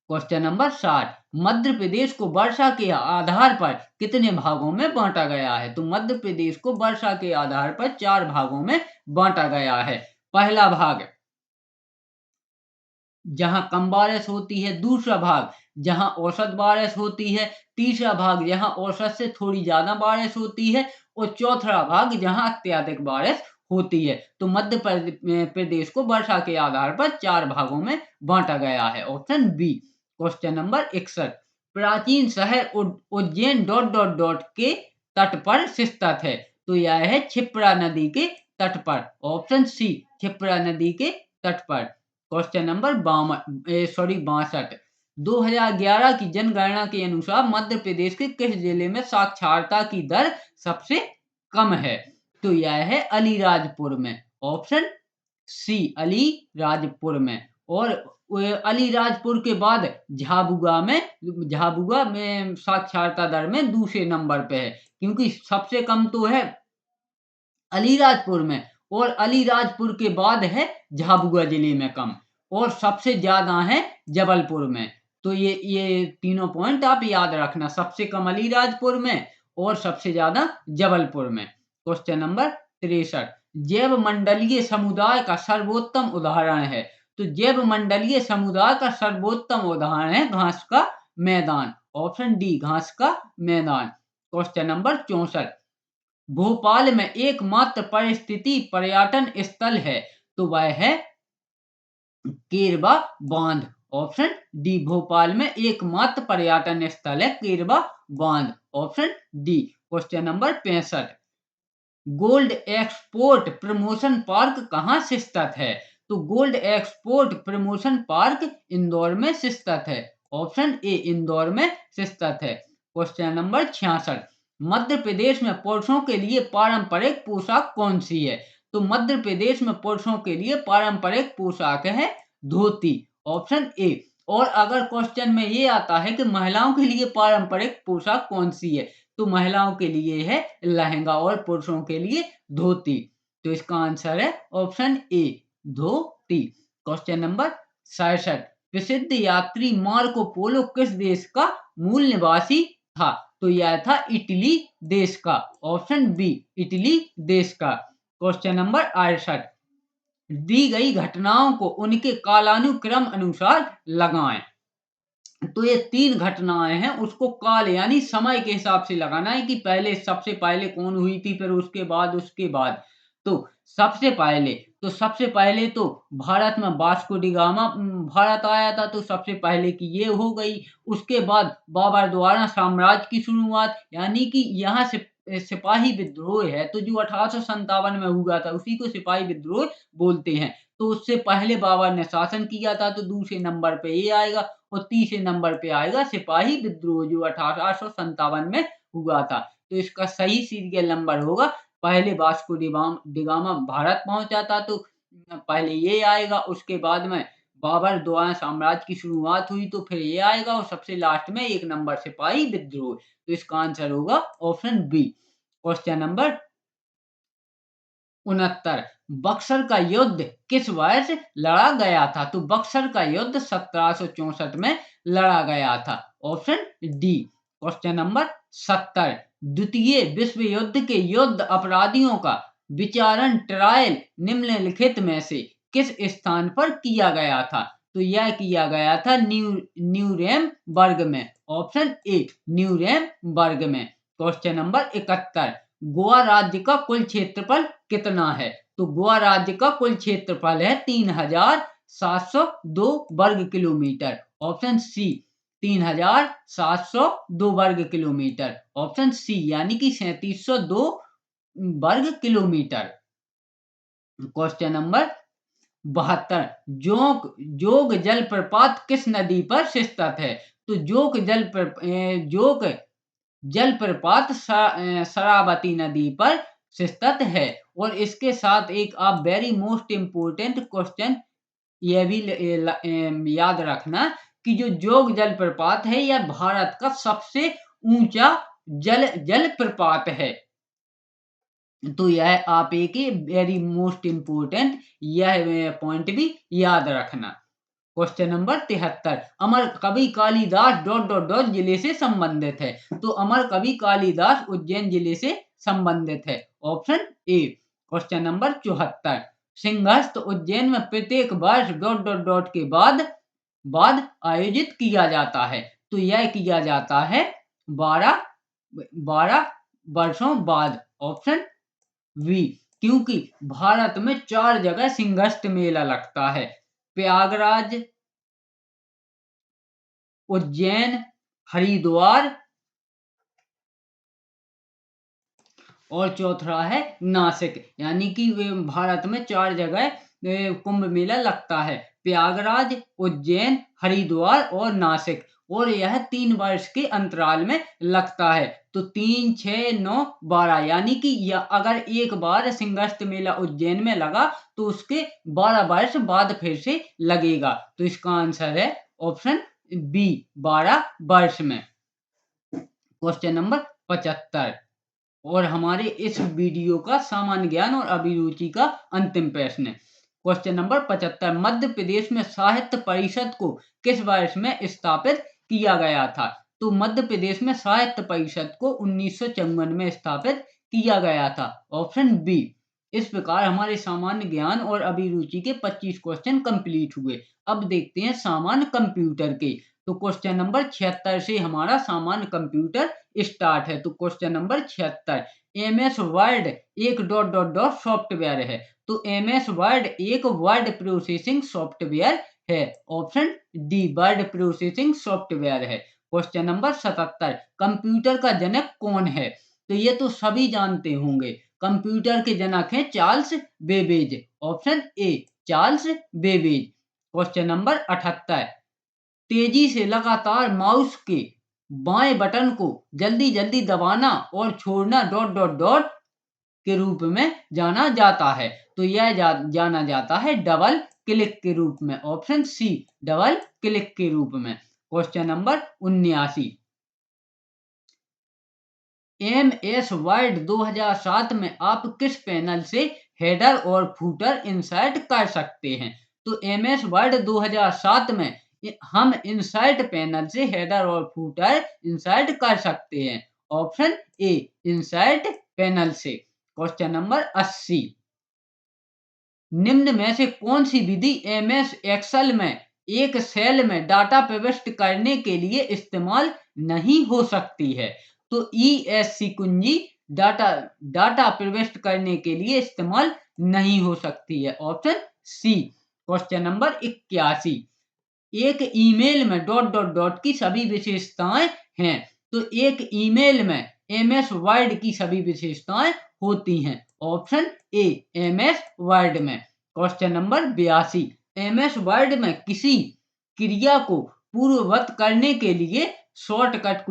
क्वेश्चन नंबर 60, मध्य प्रदेश को वर्षा के आधार पर कितने भागों में बांटा गया है? तो मध्य प्रदेश को वर्षा के आधार पर 4 भागों में बांटा गया है। पहला भाग जहां कम बारिश होती है, दूसरा भाग जहां औसत बारिश होती है, तीसरा भाग जहां औसत से थोड़ी ज्यादा बारिश होती है और चौथा भाग जहां अत्यधिक बारिश होती है। तो मध्य प्रदेश को वर्षा के आधार पर 4 भागों में बांटा गया है। Option B. क्वेश्चन नंबर 61, प्राचीन शहर उज्जैन ... के तट पर स्थित है? तो यह है क्षिप्रा नदी के तट पर। ऑप्शन सी, क्षिप्रा नदी के तट पर। क्वेश्चन नंबर 62, 2011 की जनगणना के अनुसार मध्य प्रदेश के किस जिले में साक्षरता की दर सबसे कम है? तो यह है अलीराजपुर में। ऑप्शन सी अलीराजपुर में। और अलीराजपुर के बाद झाबुआ में साक्षरता दर में दूसरे नंबर पे है, क्योंकि सबसे कम तो है अलीराजपुर में, और अलीराजपुर के बाद है झाबुआ जिले में कम, और सबसे ज्यादा है जबलपुर में। तो ये तीनों पॉइंट आप याद रखना, सबसे कम अलीराजपुर में और सबसे ज्यादा जबलपुर में। क्वेश्चन नंबर 63, जैव मंडलीय समुदाय का सर्वोत्तम उदाहरण है। तो जैव मंडलीय समुदाय का सर्वोत्तम उदाहरण है घास का मैदान, ऑप्शन डी घास का मैदान। क्वेश्चन नंबर 64, भोपाल में एकमात्र परिस्थिति पर्यटन स्थल है, तो वह है केरबा बांध, ऑप्शन डी। भोपाल में एकमात्र पर्यटन स्थल है केरबा बांध, option D. Question number 65, gold export promotion park कहाँ से स्थित है। तो gold export promotion park Indore में स्थित है, ऑप्शन ए इंदौर में स्थित है। क्वेश्चन नंबर 66, मध्य प्रदेश में पुरुषों के लिए पारंपरिक पोशाक कौन सी है। तो मध्य प्रदेश में पुरुषों के लिए पारंपरिक पोशाक है धोती, ऑप्शन ए। और अगर क्वेश्चन में ये आता है कि महिलाओं के लिए पारंपरिक पोशाक कौन सी है, तो महिलाओं के लिए है लहंगा और पुरुषों के लिए धोती। तो इसका आंसर है ऑप्शन ए धोती। क्वेश्चन नंबर 67, प्रसिद्ध यात्री मार्को पोलो किस देश का मूल निवासी था। तो यह था इटली देश का, ऑप्शन बी इटली देश का। क्वेश्चन नंबर 68, दी गई घटनाओं को उनके कालानुक्रम अनुसार लगाएं। तो ये 3 घटनाएं हैं, उसको काल यानी समय के हिसाब से लगाना है कि पहले सबसे पहले कौन हुई थी, फिर उसके बाद। तो सबसे पहले तो भारत में वास्को डी गामा भारत आया था, तो सबसे पहले की ये हो गई। उसके बाद बाबर द्वारा साम्राज्य की शुरुआत, यानी कि यहाँ से सिपाही विद्रोह है, तो जो 1857 में हुआ था उसी को सिपाही विद्रोह बोलते हैं। तो उससे पहले बाबर ने शासन किया था, तो दूसरे नंबर पे ये आएगा, और तीसरे नंबर पे आएगा सिपाही विद्रोह जो 1857 में हुआ था। तो इसका सही सीरियल नंबर होगा, पहले वास्को डी गामा भारत पहुंचा था, तो पहले ये आएगा, उसके बाद में बाबर द्वारा साम्राज्य की शुरुआत हुई, तो फिर ये आएगा, और सबसे लास्ट में 1 नंबर सिपाही विद्रोह। तो इसका आंसर होगा option B. Question number 69, Buxar का युद्ध किस वर्ष लड़ा गया था। तो बक्सर का युद्ध 1764 में लड़ा गया था, ऑप्शन डी। क्वेश्चन नंबर 70, द्वितीय विश्व युद्ध के युद्ध अपराधियों का विचारण ट्रायल निम्नलिखित में से किस स्थान पर किया गया था। तो यह किया गया था न्यूरेमबर्ग में, ऑप्शन ए न्यूरेमबर्ग में। क्वेश्चन नंबर 71, गोवा राज्य का कुल क्षेत्रफल कितना है। तो गोवा राज्य का कुल क्षेत्रफल है 3702 वर्ग किलोमीटर, ऑप्शन सी 3702 वर्ग किलोमीटर, ऑप्शन सी यानी कि 3702 वर्ग किलोमीटर। क्वेश्चन नंबर 72, जोग जलप्रपात किस नदी पर स्थित है। तो जोग जलप्रपात शरावती नदी पर स्थित है। और इसके साथ एक आप वेरी मोस्ट इम्पोर्टेंट क्वेश्चन यह भी याद रखना कि जो जोग जलप्रपात है यह भारत का सबसे ऊंचा जलप्रपात है। तो यह आप एक वेरी मोस्ट इम्पोर्टेंट यह पॉइंट भी याद रखना। क्वेश्चन नंबर 73, अमर कवि कालिदास ... जिले से संबंधित है। तो अमर कवि कालिदास उज्जैन जिले से संबंधित है, option A. Question number 74, Simhastha Ujjain में प्रत्येक वर्ष ... के बाद आयोजित किया जाता है। तो यह किया जाता है 12 वर्षों बाद, ऑप्शन वी। क्योंकि भारत में 4 जगह सिंहस्थ मेला लगता है, प्रयागराज, उज्जैन, हरिद्वार और चौथा है नासिक। यानी कि भारत में 4 जगह कुंभ मेला लगता है, प्रयागराज, उज्जैन, हरिद्वार और नासिक। और यह 3 वर्ष के अंतराल में लगता है। तो 3, 6, 9, 12 यानी कि अगर एक बार सिंहस्थ मेला उज्जैन में लगा तो उसके 12 वर्ष बाद फिर से लगेगा। तो इसका आंसर है ऑप्शन बी, 12 वर्ष में। क्वेश्चन नंबर 75 और हमारे इस वीडियो का सामान्य ज्ञान और अभिरुचि का अंतिम प्रश्न है। क्वेश्चन नंबर 75 मध्य प्रदेश में साहित्य परिषद को किस वर्ष में स्थापित किया गया था? तो मध्य प्रदेश में साहित्य परिषद को 1954 में स्थापित किया गया था। Option B. इस प्रकार हमारे सामान्य ज्ञान और अभिरुचि के 25 क्वेश्चन कंप्लीट हुए। अब देखते हैं सामान्य कंप्यूटर के। तो क्वेश्चन नंबर 76 से हमारा सामान्य कंप्यूटर स्टार्ट है। तो क्वेश्चन नंबर 76 MS वर्ड एक डॉट डॉट डॉट सॉफ्टवेयर है। तो MS वर्ड एक वर्ड प्रोसेसिंग सॉफ्टवेयर है। Option D, word processing software है। क्वेश्चन नंबर 77 कंप्यूटर का जनक कौन है? तो ये तो सभी जानते होंगे। कंप्यूटर के जनक हैं Charles Babbage. Option A, Charles Babbage. Question number 78 तेजी से लगातार माउस के बाएं बटन को जल्दी जल्दी दबाना और छोड़ना डॉट डॉट डॉट के रूप में जाना जाता है। तो यह जाना जाता है डबल क्लिक के रूप में। ऑप्शन सी, डबल क्लिक के रूप में। क्वेश्चन नंबर 79 MS वर्ड 2007 में आप किस पैनल से हेडर और फूटर इंसर्ट कर सकते हैं? तो MS वर्ड 2007 में हम इंसर्ट पैनल से हेडर और फूटर इंसर्ट कर सकते हैं। ऑप्शन ए, इंसर्ट पैनल से। क्वेश्चन नंबर 80 निम्न में से कौन सी विधि MS एक्सेल में एक सेल में डाटा प्रविष्ट करने के लिए इस्तेमाल नहीं हो सकती है? तो ESC कुंजी डाटा प्रविष्ट करने के लिए इस्तेमाल नहीं हो सकती है। Option C. क्वेश्चन नंबर 81 एक ईमेल में डॉट डॉट डॉट की सभी विशेषताएं हैं। तो एक ईमेल में MS वर्ड की सभी विशेषताएं होती हैं। ऑप्शन ए, MS वर्ड में। क्वेश्चन नंबर 82 MS वर्ड में किसी क्रिया को पूर्ववत करने के लिए शॉर्टकट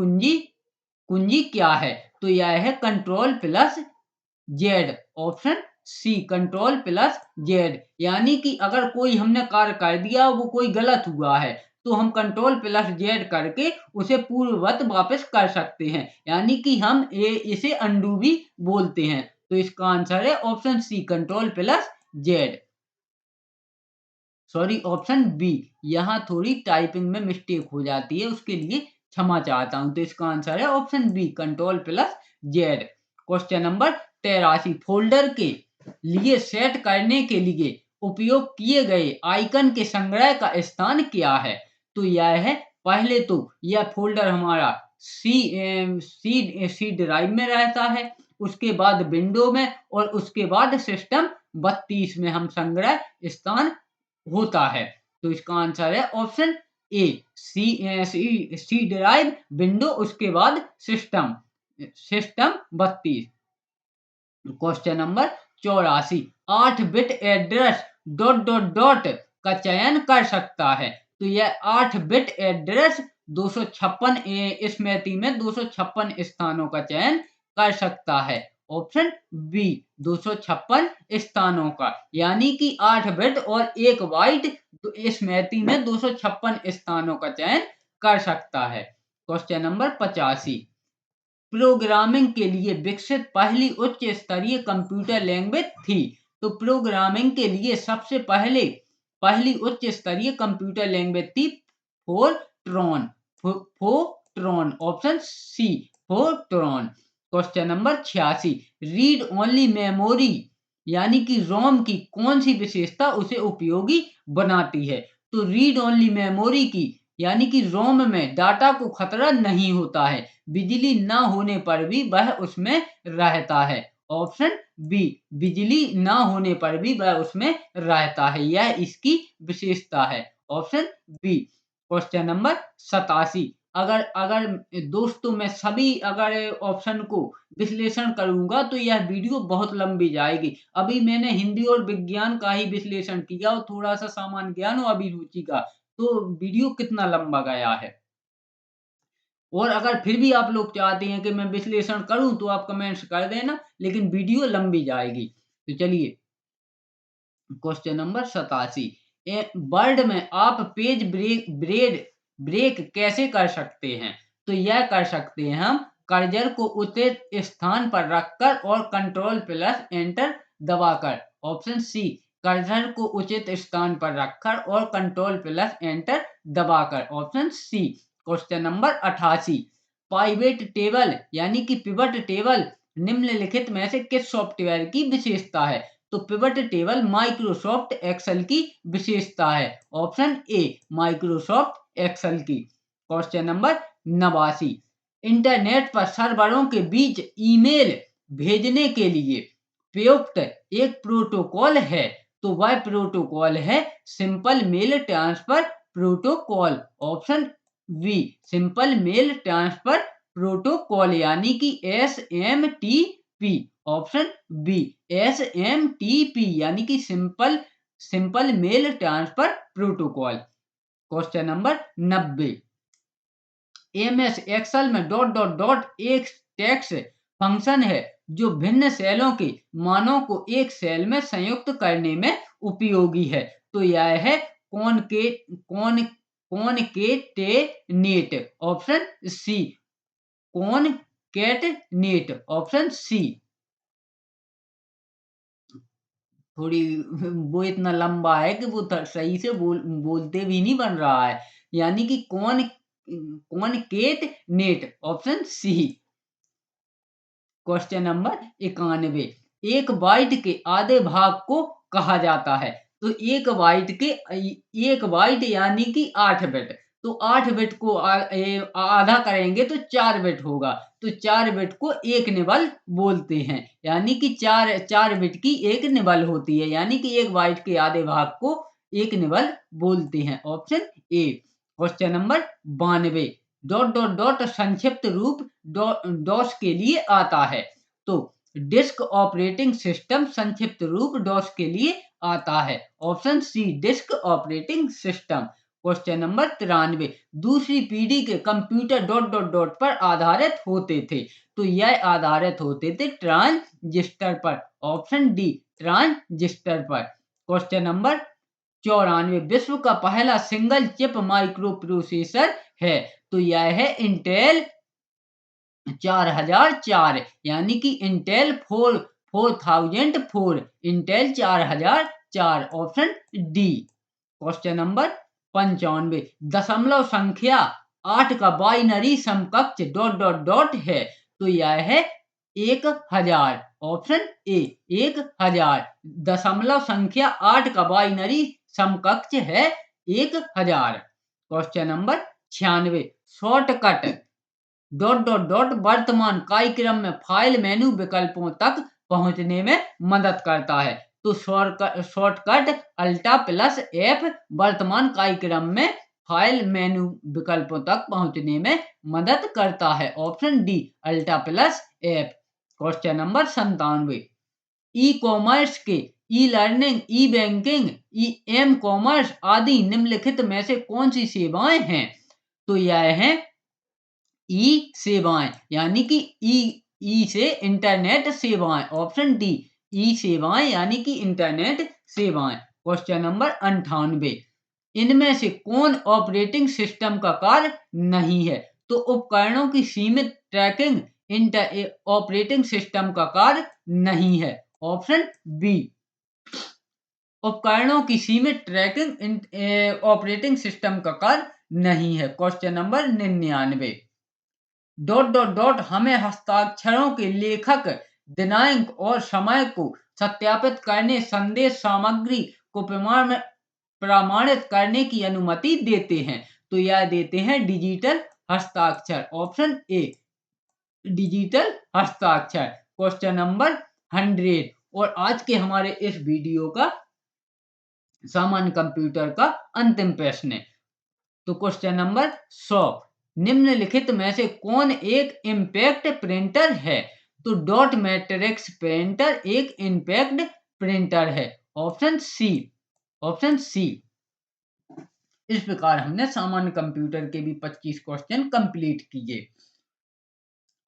कुंजी क्या है? तो यह है Ctrl+Z। Option C, Ctrl+Z। यानी कि अगर कोई हमने कार्य कर दिया, वो कोई गलत हुआ है, तो हम Ctrl+Z करके उसे पूर्ववत वापस कर सकते हैं। यानी कि हम इसे अंडू भी बोलते हैं। तो इसका आंसर है option C, Ctrl+Z। Sorry, option B. यहाँ थोड़ी टाइपिंग में मिस्टेक हो जाती है, उसके लिए क्षमा चाहता हूं। तो इसका आंसर है option B, Ctrl+Z। Question number 83 folder के लिए सेट करने के लिए उपयोग किए गए आइकन के संग्रह का स्थान क्या है? तो यह है, पहले तो यह फोल्डर हमारा सी ड्राइव में रहता है, उसके बाद विंडो में, और उसके बाद सिस्टम 32 में हम संग्रह स्थान होता है। तो इसका आंसर है option A, C drive, window, उसके बाद system 32। Question number 84 8 bit address dot dot dot का चयन कर सकता है। तो यह 8 बिट एड्रेस 256 स्मृति में 256 स्थानों का चयन कर सकता है। ऑप्शन बी, 256 स्थानों का, यानी कि 8 बिट और 1 बाइट स्मृति में 256 स्थानों का चयन कर सकता है। क्वेश्चन नंबर 85 प्रोग्रामिंग के लिए विकसित पहली उच्च स्तरीय कंप्यूटर लैंग्वेज थी। तो प्रोग्रामिंग के लिए सबसे पहली उच्च स्तरीय कंप्यूटर लैंग्वेज थी Fortran. Option C, Fortran. Question number 86 read only memory यानी कि रोम की कौन सी विशेषता उसे उपयोगी बनाती है? तो रीड ओनली मेमोरी की यानी कि रोम में डाटा को खतरा नहीं होता है, बिजली ना होने पर भी वह उसमें रहता है। ऑप्शन बी, बिजली ना होने पर भी वह उसमें रहता है, यह इसकी विशेषता है। Option B. क्वेश्चन नंबर 87 अगर दोस्तों मैं सभी अगर ऑप्शन को विश्लेषण करूंगा तो यह वीडियो बहुत लंबी जाएगी। अभी मैंने हिंदी और विज्ञान का ही विश्लेषण किया और थोड़ा सा सामान्य ज्ञान और अभिरुचि का, तो वीडियो कितना लंबा गया है। और अगर फिर भी आप लोग चाहते हैं कि मैं विश्लेषण करूं तो आप कमेंट्स कर देना, लेकिन वीडियो लंबी जाएगी। तो चलिए क्वेश्चन नंबर 87, वर्ड में आप पेज ब्रेक कैसे कर सकते हैं? तो यह कर सकते हैं हम कर्सर को उचित स्थान पर रखकर और कंट्रोल प्लस एंटर दबाकर। ऑप्शन सी, कर्सर को उचित स्थान पर रखकर और कंट्रोल प्लस एंटर दबाकर। Option C. Question number 88, pivot table यानी कि पिवट टेबल निम्नलिखित में से किस सॉफ्टवेयर की विशेषता है? तो पिवट टेबल माइक्रोसॉफ्ट एक्सेल की विशेषता है। ऑप्शन ए, माइक्रोसॉफ्ट एक्सेल की। क्वेश्चन नंबर 89, इंटरनेट पर सर्वरों के बीच ईमेल भेजने के लिए प्रयुक्त एक प्रोटोकॉल है, तो वह प्रोटोकॉल है simple mail transfer protocol. Option B, simple mail transfer protocol यानी कि SMTP। ऑप्शन बी, SMTP यानी कि simple mail transfer protocol. Question number 90, MS Excel में डॉट डॉट डॉट एक टेक्स्ट फंक्शन है जो भिन्न सेलों के मानों को एक सेल में संयुक्त करने में उपयोगी है, तो यह है कॉनकेटेनेट। Option C, कॉनकेटनेट। ऑप्शन सी। थोड़ी वो इतना लंबा है कि वो सही से बोलते भी नहीं बन रहा है, यानी कि concatenate. Option C. Question number 91, एक बाइट के आधे भाग को कहा जाता है? तो एक बाइट यानी कि 8 बिट, तो 8 बिट को आधा करेंगे तो 4 बिट होगा, तो 4 बिट को एक निबल बोलते हैं, यानी कि चार बिट की एक निबल होती है, यानी कि एक बाइट के आधे भाग को एक निबल बोलते हैं। Option A. Question number 92, dot dot dot संक्षिप्त रूप डॉस के लिए आता है? तो डिस्क ऑपरेटिंग सिस्टम संक्षिप्त रूप डॉस के लिए आता है। Option C, disk operating system. Question number 93, दूसरी पीढ़ी के कंप्यूटर डॉट डॉट डॉट पर आधारित होते थे, तो यह आधारित होते थे ट्रांजिस्टर पर। ऑप्शन डी, ट्रांजिस्टर पर। क्वेश्चन नंबर 94, विश्व का पहला सिंगल चिप माइक्रो प्रोसेसर है? तो यह है इंटेल 4004, यानी कि Intel 4004। Intel 4004। Option D. Question number 95, दशमलव संख्या 8 का बाइनरी समकक्ष डॉट डॉट डॉट है, तो यह है 1000। Option A, 1000। दशमलव संख्या 8 का बाइनरी समकक्ष है 1000। Question number 96, shortcut dot dot dot वर्तमान कार्यक्रम में फाइल मेनू विकल्पों तक पहुंचने में मदद करता है, तो शॉर्टकट अल्टा प्लस F वर्तमान कार्यक्रम में फाइल मेनू विकल्पों तक पहुंचने में मदद करता है। Option D, alt plus F। Question number 97, e commerce के e learning, e banking, m commerce आदि निम्नलिखित में से कौन सी सेवाएं हैं? तो यह है ई सेवाएं, यानी कि ई से इंटरनेट सेवाएं। ऑप्शन डी, ई सेवाएं यानी कि इंटरनेट सेवाएं। क्वेश्चन नंबर 98, इनमें से कौन ऑपरेटिंग सिस्टम का कार्य नहीं है? तो उपकरणों की सीमित ट्रैकिंग ऑपरेटिंग सिस्टम का कार्य नहीं है। ऑप्शन बी, उपकरणों की सीमित ट्रैकिंग ऑपरेटिंग सिस्टम का कार्य नहीं है। Question number 99, dot dot dot हमें हस्ताक्षरों के लेखक, दिनांक और समय को सत्यापित करने संदेश सामग्री को प्रमाणित करने की अनुमति देते हैं, तो यह देते हैं डिजिटल हस्ताक्षर। ऑप्शन ए, डिजिटल हस्ताक्षर। क्वेश्चन नंबर 100, और आज के हमारे इस वीडियो का सामान्य कंप्यूटर का अंतिम प्रश्न है। तो क्वेश्चन नंबर 100, निम्नलिखित में से कौन एक इम्पैक्ट प्रिंटर है? तो डॉट मैट्रिक्स प्रिंटर एक इम्पैक्ट प्रिंटर है। Option C. Option C. इस प्रकार हमने सामान्य कंप्यूटर के भी 25 क्वेश्चन कंप्लीट किए।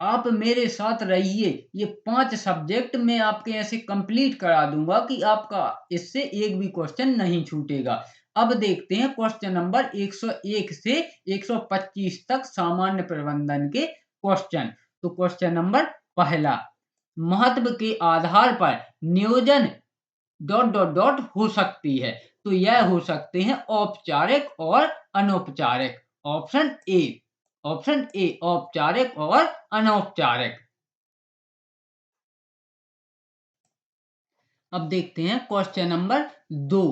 आप मेरे साथ रहिए, ये 5 सब्जेक्ट मैं आपके ऐसे कंप्लीट करा दूंगा कि आपका इससे एक भी क्वेश्चन नहीं छूटेगा। अब देखते हैं क्वेश्चन नंबर 101 से 125 तक सामान्य प्रबंधन के क्वेश्चन। तो क्वेश्चन नंबर पहला, महत्व के आधार पर नियोजन ... हो सकती है। तो यह हो सकते हैं औपचारिक और अनौपचारिक। ऑप्शन ए औपचारिक और अनौपचारिक। अब देखते हैं क्वेश्चन नंबर 2,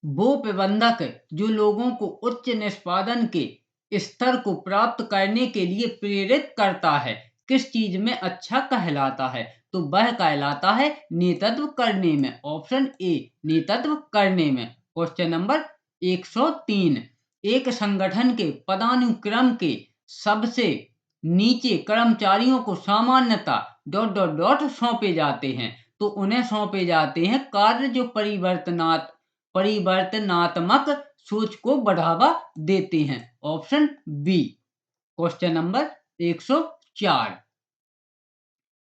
वो प्रबंधक जो लोगों को उच्च निष्पादन के स्तर को प्राप्त करने के लिए प्रेरित करता है, किस चीज में अच्छा कहलाता है? तो वह कहलाता है नेतृत्व करने में। ऑप्शन ए नेतृत्व करने में। क्वेश्चन नंबर 103, एक संगठन के पदानुक्रम के सबसे नीचे कर्मचारियों को सामान्यतः ... सौंपे जाते हैं। तो उन्हें सौंपे जाते हैं कार्य जो परिवर्तनात्मक सोच को बढ़ावा देते हैं। Option B. क्वेश्चन नंबर 104,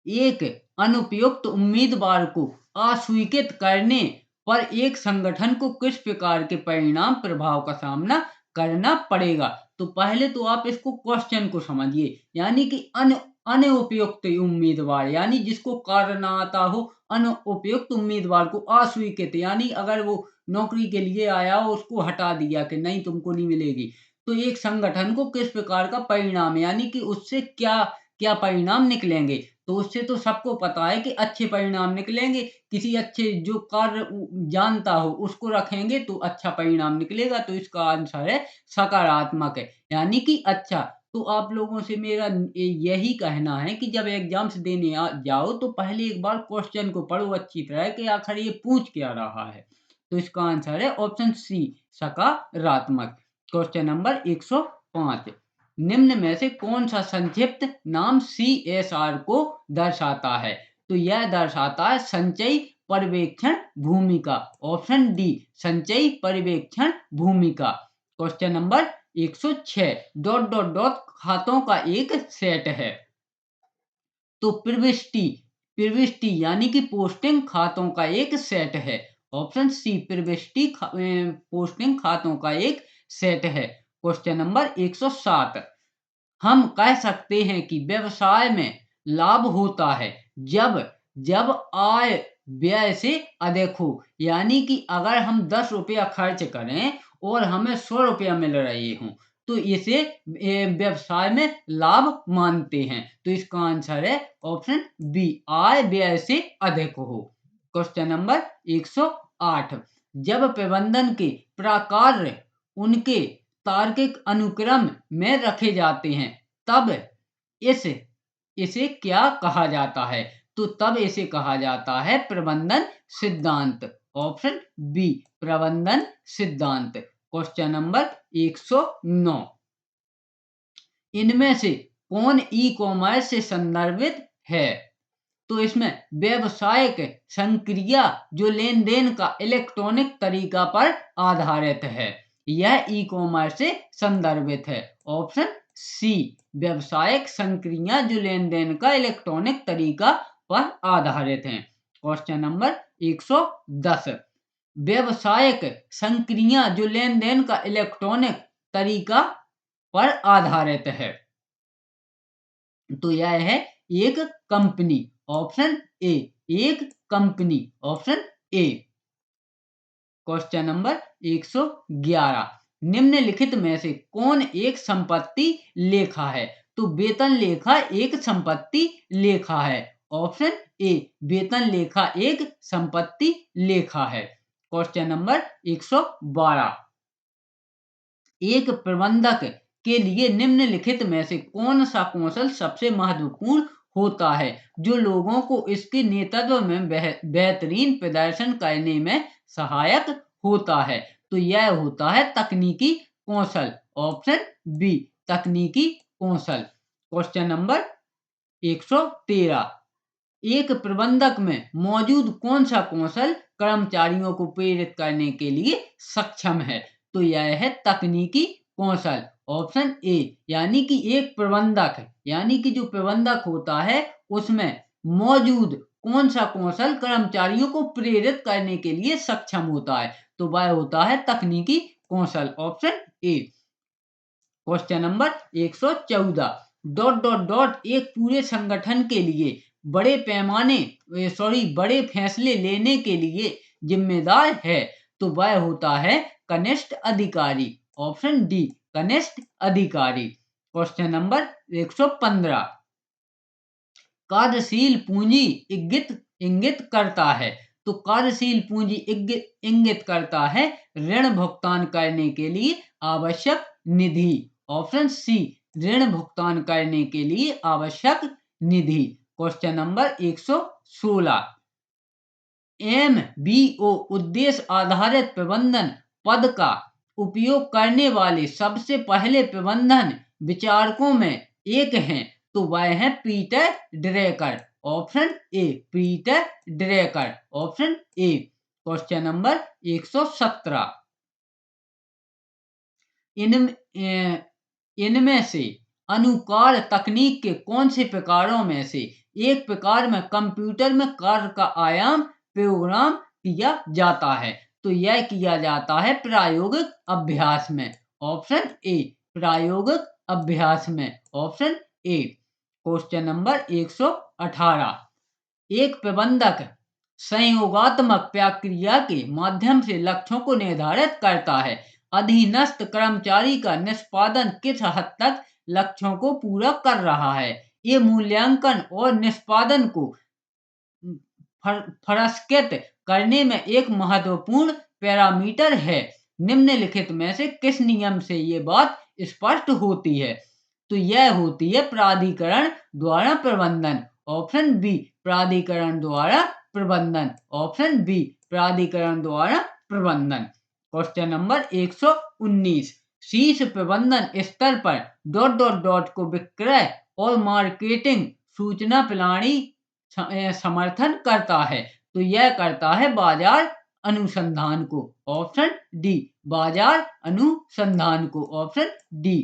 एक अनुपयुक्त उम्मीदवार को अस्वीकृत करने पर एक संगठन को किस प्रकार के परिणाम प्रभाव का सामना करना पड़ेगा? तो पहले तो आप इसको क्वेश्चन को समझिए, यानी कि अनुपयुक्त उम्मीदवार यानी जिसको कार्य ना आता हो, अनुपयुक्त उम्मीदवार को अस्वीकृत यानी अगर वो नौकरी के लिए आया हो उसको हटा दिया कि नहीं तुमको नहीं मिलेगी। तो एक संगठन को किस प्रकार का परिणाम यानी कि उससे क्या क्या परिणाम निकलेंगे? तो उससे तो सबको पता है कि अच्छे परिणाम निकलेंगे। किसी अच्छे जो कार्य जानता हो उसको रखेंगे तो अच्छा परिणाम निकलेगा। तो इसका आंसर है सकारात्मक है, यानी कि अच्छा। तो आप लोगों से मेरा यही कहना है कि जब एग्जाम्स देने जाओ तो पहले एक बार क्वेश्चन को पढ़ो अच्छी तरह कि आखिर ये पूछ क्या रहा है। तो इसका आंसर है ऑप्शन सी सकारात्मक। क्वेश्चन नंबर 105, निम्न में से कौन सा संक्षिप्त नाम CSR को दर्शाता है? तो यह दर्शाता है संचयी पर्यवेक्षण भूमिका। ऑप्शन डी संचयी पर्यवेक्षण भूमिका। क्वेश्चन नंबर 106, ... खातों का एक सेट है। तो प्रविष्टि यानी कि पोस्टिंग खातों का एक सेट है। ऑप्शन सी प्रविष्टि पोस्टिंग खातों का एक सेट है। क्वेश्चन नंबर 107, हम कह सकते हैं कि व्यवसाय में लाभ होता है जब जब आय व्यय से अधिक हो, यानी कि अगर हम 10 रुपया खर्च करें और हमें 100 रुपया मिल रहे हों तो इसे व्यवसाय में लाभ मानते हैं। तो इसका आंसर है ऑप्शन बी आय व्यय से अधिक हो। क्वेश्चन नंबर 108, जब प्रबंधन के प्रकार्य उनके तार्किक अनुक्रम में रखे जाते हैं तब इसे क्या कहा जाता है? तो तब इसे कहा जाता है प्रबंधन सिद्धांत। ऑप्शन बी प्रबंधन सिद्धांत। क्वेश्चन नंबर 109, इनमें से कौन ई कॉमर्स से संदर्भित है? तो इसमें व्यावसायिक संक्रिया जो लेन देन का इलेक्ट्रॉनिक तरीका पर आधारित है, यह ई कॉमर्स से संदर्भित है। ऑप्शन सी व्यावसायिक संक्रिया जो लेन देन का इलेक्ट्रॉनिक तरीका पर आधारित है। क्वेश्चन नंबर 110, व्यावसायिक संक्रिया जो लेन देन का इलेक्ट्रॉनिक तरीका पर आधारित है, तो यह है एक कंपनी। ऑप्शन ए एक company. Option A. Question number 111, निम्नलिखित में से कौन एक संपत्ति लेखा है? तो वेतन लेखा एक संपत्ति लेखा है। ऑप्शन ए वेतन लेखा एक संपत्ति लेखा है। क्वेश्चन नंबर 112, एक प्रबंधक के लिए निम्नलिखित में से कौन सा कौशल सबसे महत्वपूर्ण होता है जो लोगों को इसके नेतृत्व में बेहतरीन प्रदर्शन करने में सहायक होता है? तो यह होता है तकनीकी कौशल। ऑप्शन बी तकनीकी कौशल। क्वेश्चन नंबर 113, एक प्रबंधक में मौजूद कौन सा कौशल कर्मचारियों को प्रेरित करने के लिए सक्षम है? तो यह है तकनीकी कौशल, ऑप्शन ए। यानी कि एक प्रबंधक, यानी कि जो प्रबंधक होता है उसमें मौजूद कौन सा कौशल कर्मचारियों को प्रेरित करने के लिए सक्षम होता है, तो वह होता है तकनीकी कौशल, option A. Question number 114, dot dot dot एक पूरे संगठन के लिए बड़े पैमाने बड़े फैसले लेने के लिए जिम्मेदार है, तो वह होता है कनिष्ठ अधिकारी, ऑप्शन डी कनिष्ठ अधिकारी। क्वेश्चन नंबर 115, कार्यशील पूंजी इंगित करता है, तो कार्यशील पूंजी इंगित करता है ऋण भुगतान करने के लिए आवश्यक निधि, ऑप्शन सी ऋण भुगतान करने के लिए आवश्यक निधि। क्वेश्चन नंबर 116, MBO उद्देश्य आधारित प्रबंधन पद का उपयोग करने वाले सबसे पहले प्रबंधन विचारकों में एक हैं, तो वह है Peter Drucker, option A Peter Drucker, option A. Question number 117, इनमें से अनुकार तकनीक के कौन से प्रकारों में से एक प्रकार में कंप्यूटर में कार्य का आयाम प्रोग्राम किया जाता है, तो यह किया जाता है प्रायोगिक अभ्यास में, ऑप्शन ए प्रायोगिक अभ्यास में, ऑप्शन ए। क्वेश्चन नंबर 118, एक प्रबंधक संयोगात्मक प्रक्रिया के माध्यम से लक्ष्यों को निर्धारित करता है, अधीनस्थ कर्मचारी का निष्पादन किस हद तक लक्ष्यों को पूरा कर रहा है, ये मूल्यांकन और निष्पादन को फरस्कृत करने में एक महत्वपूर्ण पैरामीटर है, निम्नलिखित में से किस नियम से ये बात स्पष्ट होती है, तो यह होती है प्राधिकरण द्वारा प्रबंधन, ऑप्शन बी प्राधिकरण द्वारा प्रबंधन, ऑप्शन बी प्राधिकरण द्वारा प्रबंधन। क्वेश्चन नंबर 119, शीर्ष प्रबंधन स्तर पर डॉट डॉट डॉट को विक्रय और मार्केटिंग सूचना प्रणाली समर्थन करता है, तो यह करता है बाजार अनुसंधान को, ऑप्शन डी बाजार अनुसंधान को, ऑप्शन डी।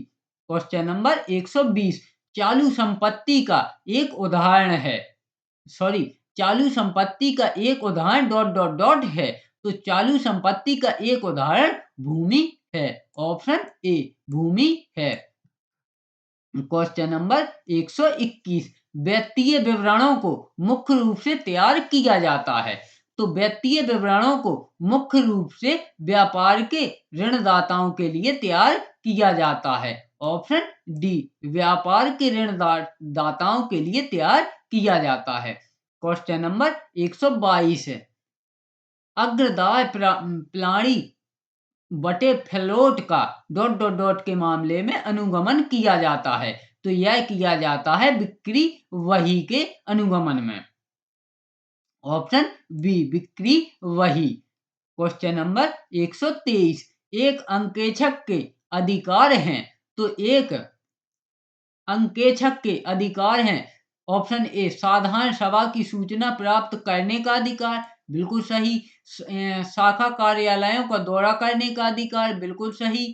क्वेश्चन नंबर 120, चालू संपत्ति का एक उदाहरण है, चालू संपत्ति का एक उदाहरण डॉट डॉट डॉट है, तो चालू संपत्ति का एक उदाहरण भूमि है, ऑप्शन ए भूमि है। क्वेश्चन नंबर 121, वित्तीय विवरणों को मुख्य रूप से तैयार किया जाता है, तो वित्तीय विवरणों को मुख्य रूप से व्यापार के ऋणदाताओं के लिए तैयार किया जाता है, ऑप्शन डी व्यापार के ऋणदाताओं के लिए तैयार किया जाता है। क्वेश्चन नंबर 122, अग्रदाय प्रणाली बटे फ्लोट का डॉट डॉट डॉट के मामले में अनुगमन किया जाता है, तो यह किया जाता है बिक्री वही के अनुगमन में, ऑप्शन बी बिक्री वही। क्वेश्चन नंबर 123, एक अंकेक्षक के अधिकार हैं, तो एक अंकेक्षक के अधिकार हैं, ऑप्शन ए साधारण सभा की सूचना प्राप्त करने का अधिकार, बिल्कुल सही। शाखा कार्यालयों का दौरा करने का अधिकार, बिल्कुल सही।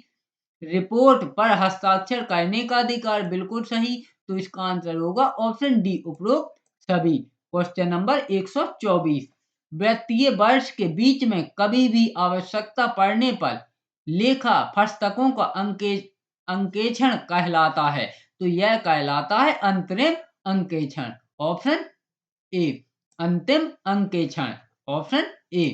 रिपोर्ट पर हस्ताक्षर करने का अधिकार, बिल्कुल सही। तो इसका आंसर होगा ऑप्शन डी उपरोक्त सभी। क्वेश्चन नंबर 124, वित्तीय वर्ष के बीच में कभी भी आवश्यकता पड़ने पर लेखा पुस्तकों का अंकेक्षण कहलाता है, तो यह कहलाता है अंतरिम अंकेक्षण, ऑप्शन ए अंतिम अंकेक्षण, ऑप्शन ए।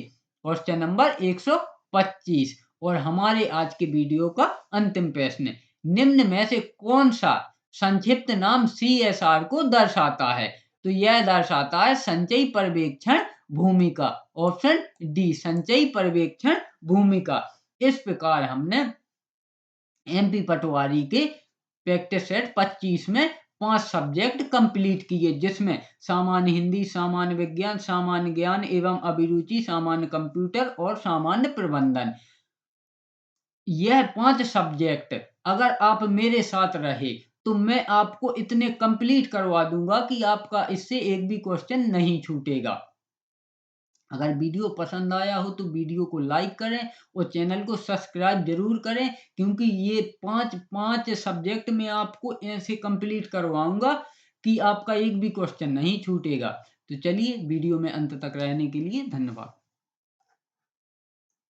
क्वेश्चन नंबर 125 और हमारे आज के वीडियो का अंतिम प्रश्न, निम्न में से कौन सा संक्षिप्त नाम CSR को दर्शाता है, तो यह दर्शाता है संचयी पर्यवेक्षण भूमिका, ऑप्शन डी संचयी पर्यवेक्षण भूमिका। इस प्रकार हमने MP पटवारी के प्रैक्टिस सेट 25 में 5 सब्जेक्ट कंप्लीट किए, जिसमें सामान्य हिंदी, सामान्य विज्ञान, सामान्य ज्ञान एवं अभिरुचि, सामान्य कंप्यूटर और सामान्य प्रबंधन। यह 5 सब्जेक्ट अगर आप मेरे साथ रहे तो मैं आपको इतने कंप्लीट करवा दूंगा कि आपका इससे एक भी क्वेश्चन नहीं छूटेगा। अगर वीडियो पसंद आया हो तो वीडियो को लाइक करें और चैनल को सब्सक्राइब ज़रूर करें, क्योंकि ये 5 सब्जेक्ट मैं आपको ऐसे कंप्लीट करवाऊँगा कि आपका एक भी क्वेश्चन नहीं छूटेगा। तो चलिए वीडियो में अंत तक रहने के लिए धन्यवाद।